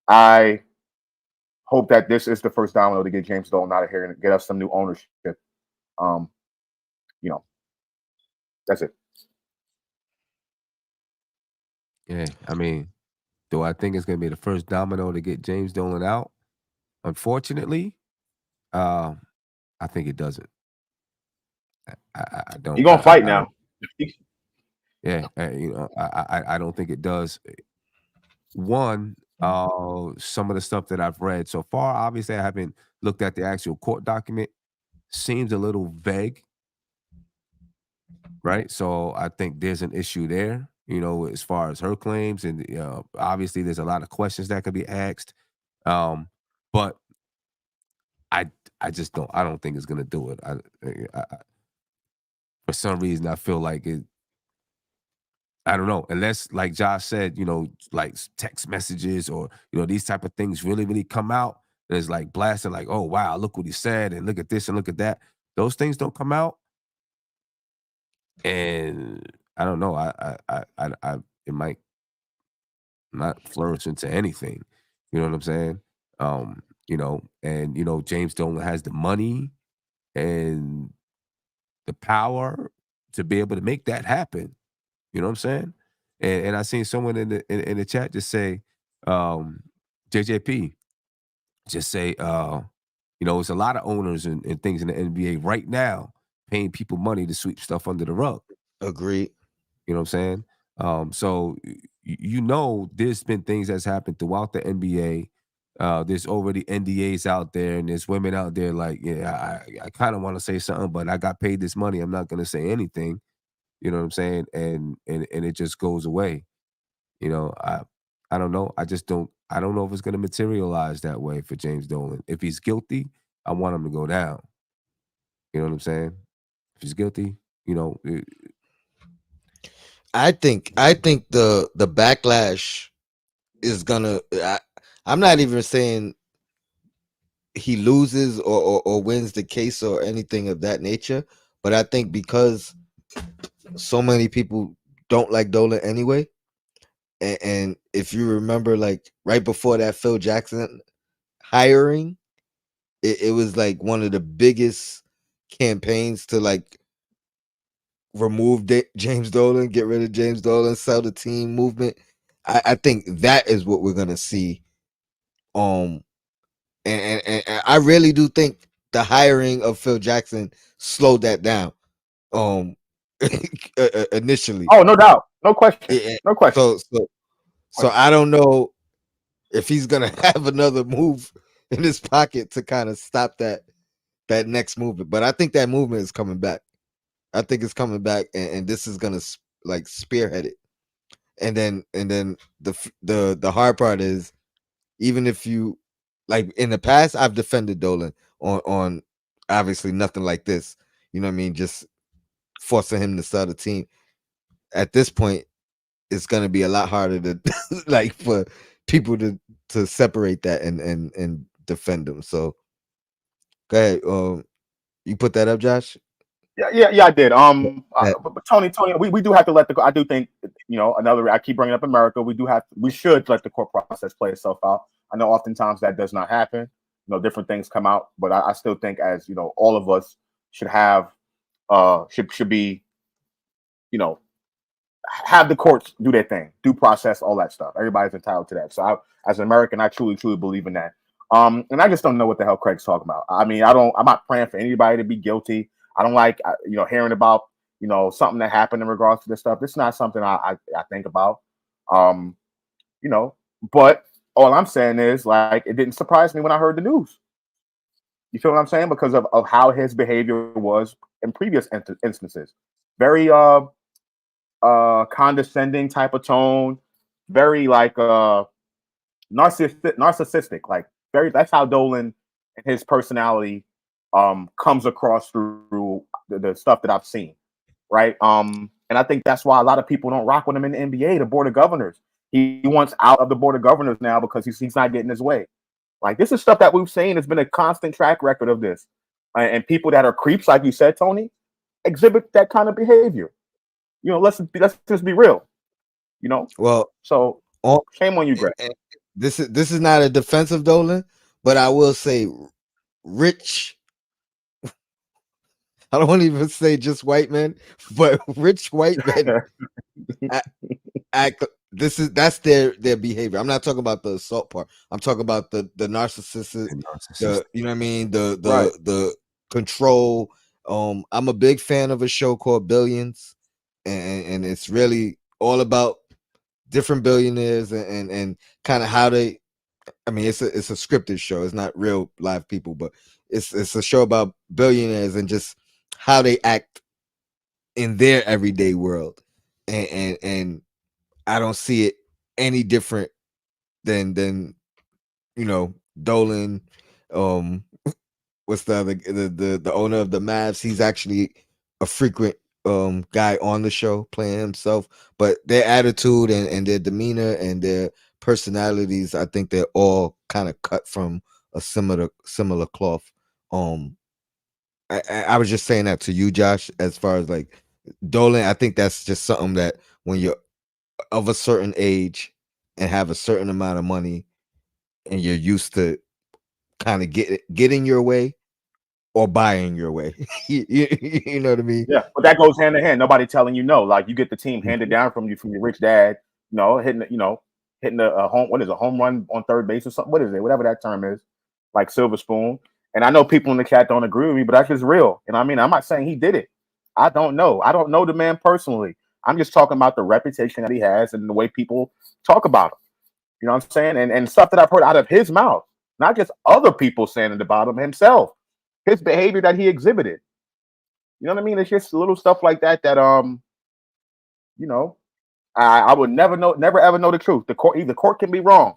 I hope that this is the first domino to get James Dolan out of here and get us some new ownership. Um, you know, that's it. Yeah. I mean, do I think it's gonna be the first domino to get James Dolan out? Unfortunately, um, I think it doesn't. I don't. You're gonna fight I don't. now. Yeah. I don't think it does. One, some of the stuff that I've read so far, obviously, I haven't looked at the actual court document. Seems a little vague, right? So I think there's an issue there, as far as her claims. And obviously, there's a lot of questions that could be asked. But I I just don't. I don't think it's gonna do it. For some reason, I feel like it. I don't know, unless like Josh said, like text messages or these type of things really come out. And it's like blasting, like, oh wow, look what he said, and look at this and look at that. Those things don't come out, and I don't know. It might not flourish into anything. You know what I'm saying? And James Dolan has the money and the power to be able to make that happen. You know what I'm saying? And I seen someone in the chat just say, um, JJP, just say, it's a lot of owners and things in the NBA right now paying people money to sweep stuff under the rug. Agreed. You know what I'm saying? So there's been things that's happened throughout the NBA. There's already NDAs out there, and there's women out there like, yeah, I kind of want to say something, but I got paid this money. I'm not gonna say anything. You know what I'm saying? And it just goes away. I don't know. I don't know if it's gonna materialize that way for James Dolan. If he's guilty, I want him to go down. You know what I'm saying? If he's guilty, you know, eh, I think the backlash is gonna. I'm not even saying he loses or wins the case or anything of that nature, but I think because so many people don't like Dolan anyway, and if you remember, like right before that Phil Jackson hiring, it was like one of the biggest campaigns to like remove James Dolan, get rid of James Dolan, sell the team movement. I think that is what we're gonna see. Um, and I really do think the hiring of Phil Jackson slowed that down. Um, initially, Oh, no doubt, no question, yeah, no question. so I don't know if he's gonna have another move in his pocket to kind of stop that next movement. But I think that movement is coming back. I think it's coming back, and this is gonna like spearhead it. And then the hard part is, even if you like in the past, I've defended Dolan on obviously nothing like this. You know what I mean? Just forcing him to sell the team. At this point, it's gonna be a lot harder to like for people to separate that and defend them. So go ahead. You put that up, Josh? Yeah, I did. Yeah. But Tony, we do have to let the. I do think another. I keep bringing up America. We should let the court process play itself out. I know oftentimes that does not happen. Different things come out, but I still think as all of us should have should be have the courts do their thing, due process, all that stuff. Everybody's entitled to that. So as an American, I truly believe in that. And I just don't know what the hell Craig's talking about. I mean, I'm not praying for anybody to be guilty. I don't like, hearing about, something that happened in regards to this stuff. This is not something I think about. Um, you know, but all I'm saying is, like, it didn't surprise me when I heard the news. You feel what I'm saying? Because of how his behavior was in previous instances. Very condescending type of tone, very like narcissistic, like very. That's how Dolan and his personality comes across through the stuff that I've seen, right? And I think that's why a lot of people don't rock with him in the NBA, the board of governors. He wants out of the board of governors now because he's not getting his way. Like, this is stuff that we've seen. It's been a constant track record of this, and people that are creeps, like you said, Tony, exhibit that kind of behavior. Let's just be real. Well, So all, shame on you, Greg. this is not a defense of Dolan, but I will say, rich. I don't want to even say just white men, but rich white men act, that's their behavior. I'm not talking about the assault part. I'm talking about the narcissistic, and narcissist. the you know what I mean, Right. the control. I'm a big fan of a show called Billions, and it's really all about different billionaires and kind of how they. I mean, it's a scripted show. It's not real live people, but it's a show about billionaires and just how they act in their everyday world, and I don't see it any different than Dolan, um, what's the other the owner of the Mavs? He's actually a frequent guy on the show playing himself. But their attitude and their demeanor and their personalities, I think they're all kind of cut from a similar cloth. Um, I was just saying that to you, Josh, as far as like Dolan. I think that's just something that when you're of a certain age and have a certain amount of money and you're used to kind of getting your way or buying your way. You know what I mean? Yeah, but that goes hand in hand. Nobody telling you no. Like you get the team handed Mhm. down from your rich dad. Hitting a home. What is a home run on third base or something? What is it? Whatever that term is, like silver spoon. And I know people in the chat don't agree with me, but that's just real. You know what I mean? I'm not saying he did it. I don't know. I don't know the man personally. I'm just talking about the reputation that he has and the way people talk about him. You know what I'm saying? And stuff that I've heard out of his mouth, not just other people saying it about him himself. His behavior that he exhibited. You know what I mean? It's just little stuff like that that you know, I would never ever know the truth. The court can be wrong.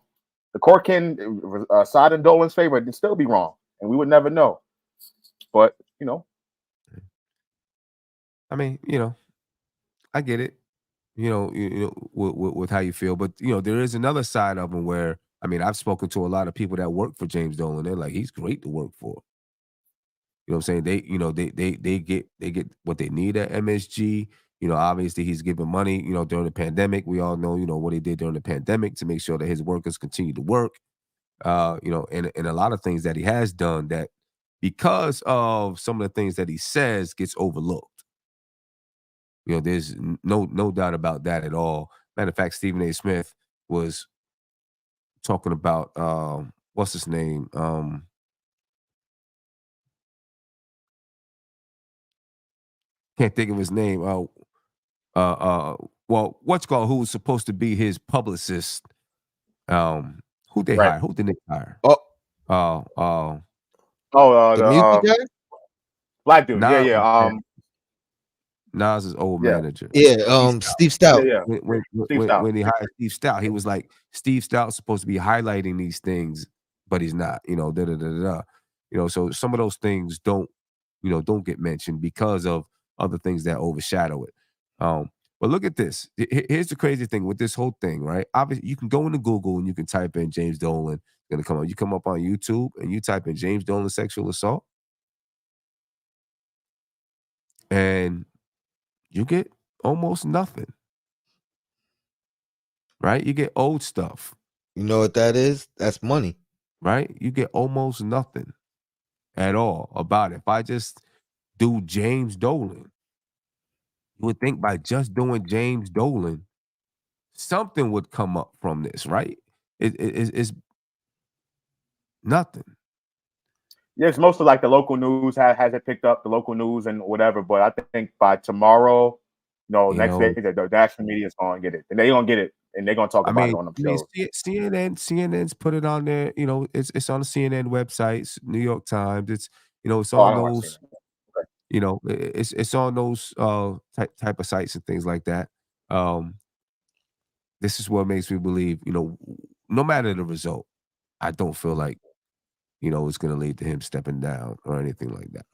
The court can side in Dolan's favor and still be wrong, and we would never know. But I mean, I get it. With how you feel, but there is another side of him where I mean, I've spoken to a lot of people that work for James Dolan. They're like, he's great to work for. You know what I'm saying? They get what they need at MSG. Obviously he's giving money, during the pandemic. We all know, what he did during the pandemic to make sure that his workers continue to work. And a lot of things that he has done that because of some of the things that he says gets overlooked. There's no doubt about that at all. Matter of fact, Stephen A. Smith was talking about what's his name? Can't think of his name. Well, what's called who was supposed to be his publicist? Who they right. hire? Who did they hire? Oh, Uh, uh, Oh, the the music guy? black dude. Yeah, Nas, yeah. Nas's old Yeah, manager. Yeah, Steve Stout. Steve yeah, Stout. yeah. When when Steve when Stout. when he hired Steve Stout, he was like, Steve Stout's supposed to be highlighting these things, but he's not. Da da da da. Da. So some of those things don't get mentioned because of other things that overshadow it. But look at this. Here's the crazy thing with this whole thing, right? Obviously, you can go into Google and you can type in James Dolan. It's gonna come up. You come up on YouTube and you type in James Dolan sexual assault, and you get almost nothing, right? You get old stuff, You know what that is? That's money. right? You get almost nothing at all about it. If I just do James Dolan, you would think by just doing James Dolan, something would come up from this, right? It's nothing. Yeah, it's mostly like the local news has it picked up, the local news and whatever. But I think by tomorrow, You next day, know, the national media is going to get it, and they're going to get it, and they're going to talk I about mean, it on them I mean, shows. CNN's put it on there. It's on the CNN websites, New York Times. It's Oh, I on don't want to see those. it. Okay. It's on those type of sites and things like that. Um, this is what makes me believe. No matter the result, I don't feel like it's going to lead to him stepping down or anything like that.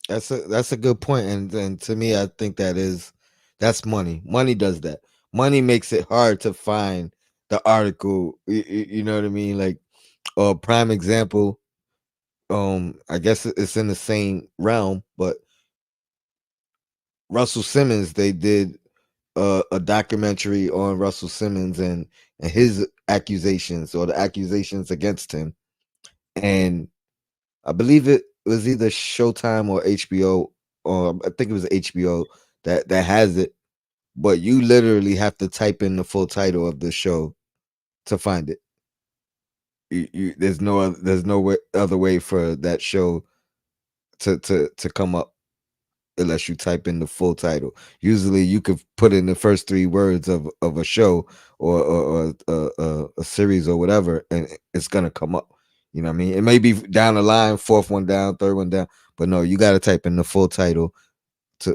That's a good point, and to me, I think that's money. Money does that. Money makes it hard to find the article. You know what I mean? Like, prime example. I guess it's in the same realm, but Russell Simmons. They did a documentary on Russell Simmons and his accusations or the accusations against him, and I believe it was either Showtime or HBO, or I think it was HBO that has it. But you literally have to type in the full title of the show to find it. There's no other way for that show to come up unless you type in the full title. Usually, you could put in the first three words of a show or a series or whatever, and it's gonna come up. You know what I mean? It may be down the line, fourth one down, third one down, but no, you got to type in the full title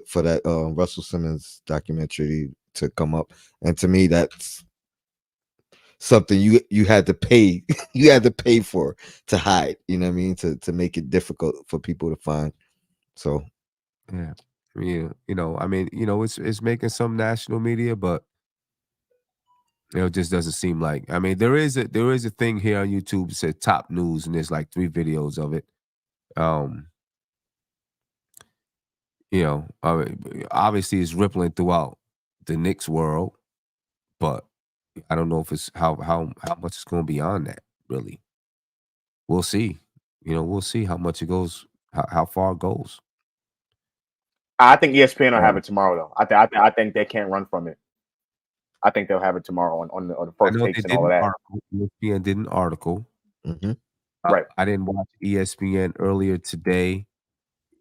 for that Russell Simmons documentary to come up. And to me, something you had to pay you had to pay for to hide. You know what I mean? To make it difficult for people to find. So Yeah. I mean, it's making some national media, but it just doesn't seem like. I mean, there is a thing here on YouTube that says top news, and there's like 3 videos of it. Um, obviously it's rippling throughout the Knicks world, but I don't know if it's how much it's going beyond that. Really, we'll see. We'll see how much it goes, how far it goes. I think ESPN will have Um, it tomorrow, though. I think they can't run from it. I think they'll have it tomorrow on the I first know they takes and did all of an that. article. ESPN did an article. mhm. Right. I didn't watch ESPN earlier today,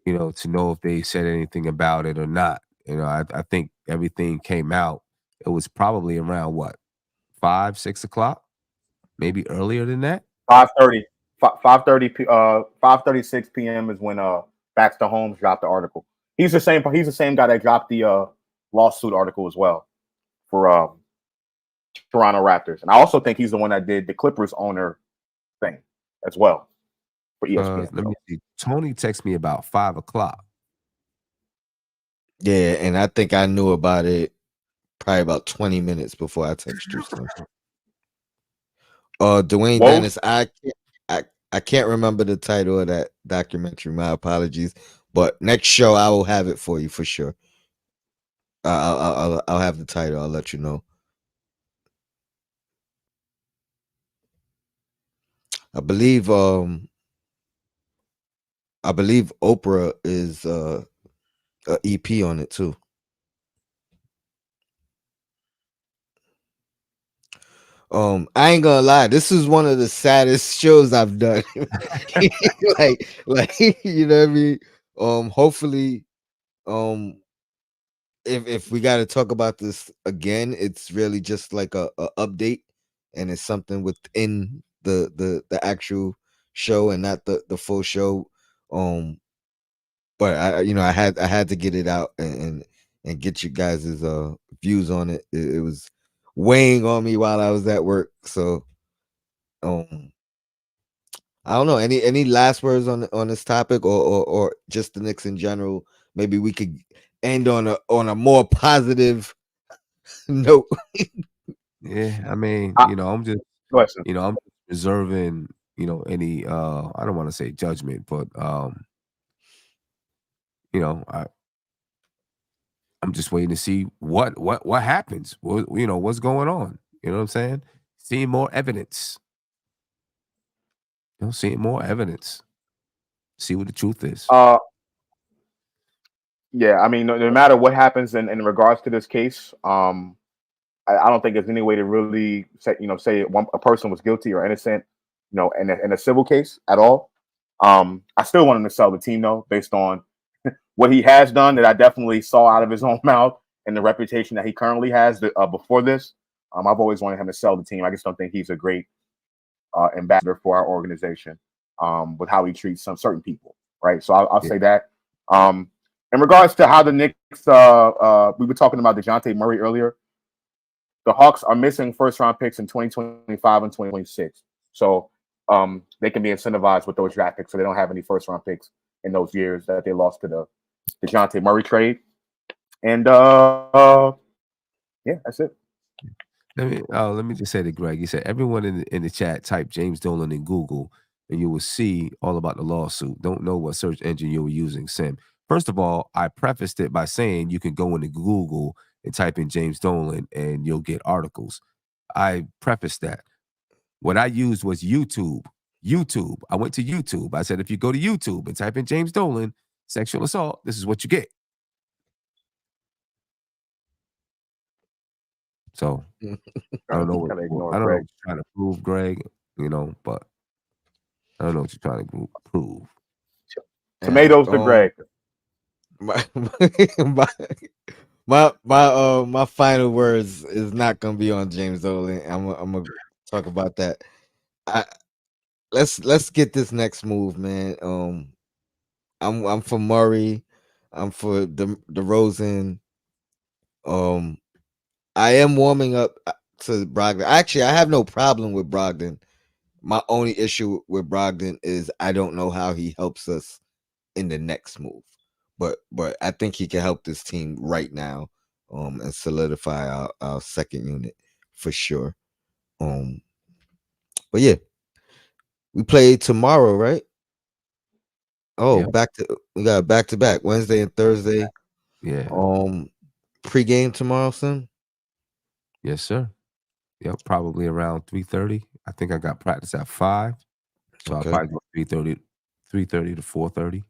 to know if they said anything about it or not. I think everything came out. It was probably around what, 5, 6 o'clock, maybe earlier than that. 5:30, 5:36 p.m. is when Baxter Holmes dropped the article. He's the same guy that dropped the lawsuit article as well for Toronto Raptors, and I also think he's the one that did the Clippers owner thing as well for ESPN. Let me So see. Tony texted me about 5 o'clock. Yeah, and I think I knew about it probably about 20 minutes before I text you. So Dwayne Woj, Dennis, I can't remember the title of that documentary. My apologies. But next show I will have it for you for sure. I'll have the title. I'll let you know. I believe Oprah is a EP on it too. I ain't gonna lie, this is one of the saddest shows I've done. like you know what I mean? Hopefully, um if we gotta talk about this again, it's really just like a update, and it's something within the actual show and not the full show. But I had to get it out and get you guys' views on it. It was weighing on me while I was at work. So um I don't know. Any last words on this topic, or just the Knicks in general? Maybe we could end on a more positive note. Yeah, I mean, I, listen, I'm just reserving, any I don't want to say judgment, but you know, I I'm just waiting to see what happens. What's going on. You know what I'm saying? Seeing more evidence. Seeing more evidence. See what the truth is. uh, yeah, I mean, no matter what happens in regards to this case, I don't think there's any way to really say a person was guilty or innocent, in a civil case at all. I still want him to sell the team though, based on what he has done that I definitely saw out of his own mouth and the reputation that he currently has before this. I've always wanted him to sell the team. I just don't think he's a great ambassador for our organization with how he treats some certain people, right? So I'll Yeah. say that. In regards to how the Knicks, we were talking about DeJounte Murray earlier. The Hawks are missing first round picks in 2025 and 2026. So they can be incentivized with those draft picks, so they don't have any first round picks in those years that they lost to the DeJounte Murray trade. And yeah, that's it. Let me just say to Greg. He said everyone in the chat type James Dolan in Google, and you will see all about the lawsuit. Don't know what search engine you were using, Sim. First of all, I prefaced it by saying you can go into Google and type in James Dolan, and you'll get articles. I prefaced that. What I used was YouTube. YouTube. I went to YouTube. I said if you go to YouTube and type in James Dolan sexual assault, this is what you get. So I don't know You kind of ignore I don't know Greg. what you're trying to prove, Greg, but I don't know what you're trying to prove. And Tomatoes to Greg. my my my final words is not gonna be on James Dolan. I'm gonna talk about that. I let's get this next move, man. I'm for Murray. I'm for the Rosen. I am warming up. to Brogdon. Actually, I have no problem with Brogdon. My only issue with Brogdon is I don't know how he helps us in the next move. But I think he can help this team right now, and solidify our second unit for sure. But yeah, we play tomorrow, right? Oh, Yeah. we got back to back Wednesday and Thursday. Yeah. Pregame tomorrow, son. Yes, sir. Yep. Probably around 3:30. I think I got practice at 5. So I'll Okay, probably go 3:30 to 4:30.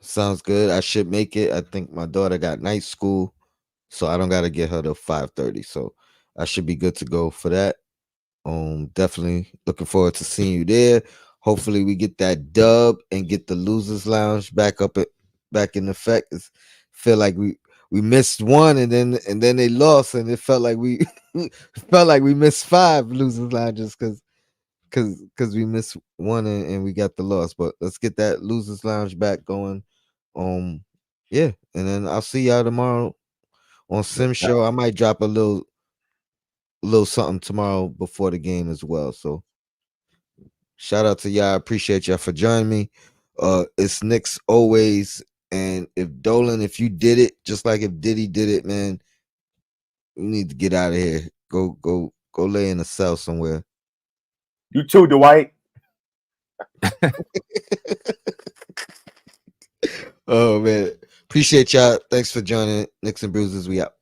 sounds good. I should make it. I think my daughter got night school, so I don't got to get her to 5:30. So I should be good to go for that. Definitely looking forward to seeing you there. Hopefully, we get that dub and get the losers lounge back in effect. Feel like we missed one and then they lost, and it felt like we felt like we missed 5 losers lounges because we missed one and we got the loss. But let's get that losers lounge back going. Um, yeah, and then I'll see y'all tomorrow on Sim Yeah. Show. I might drop a little something tomorrow before the game as well. So shout out to y'all. Appreciate y'all for joining me. It's Knicks always. And if Dolan, if you did it, just like if Diddy did it, man, you need to get out of here. Go lay in a cell somewhere. You too, Dwight. Oh man. Appreciate y'all. Thanks for joining. Knicks and Bruises. We out.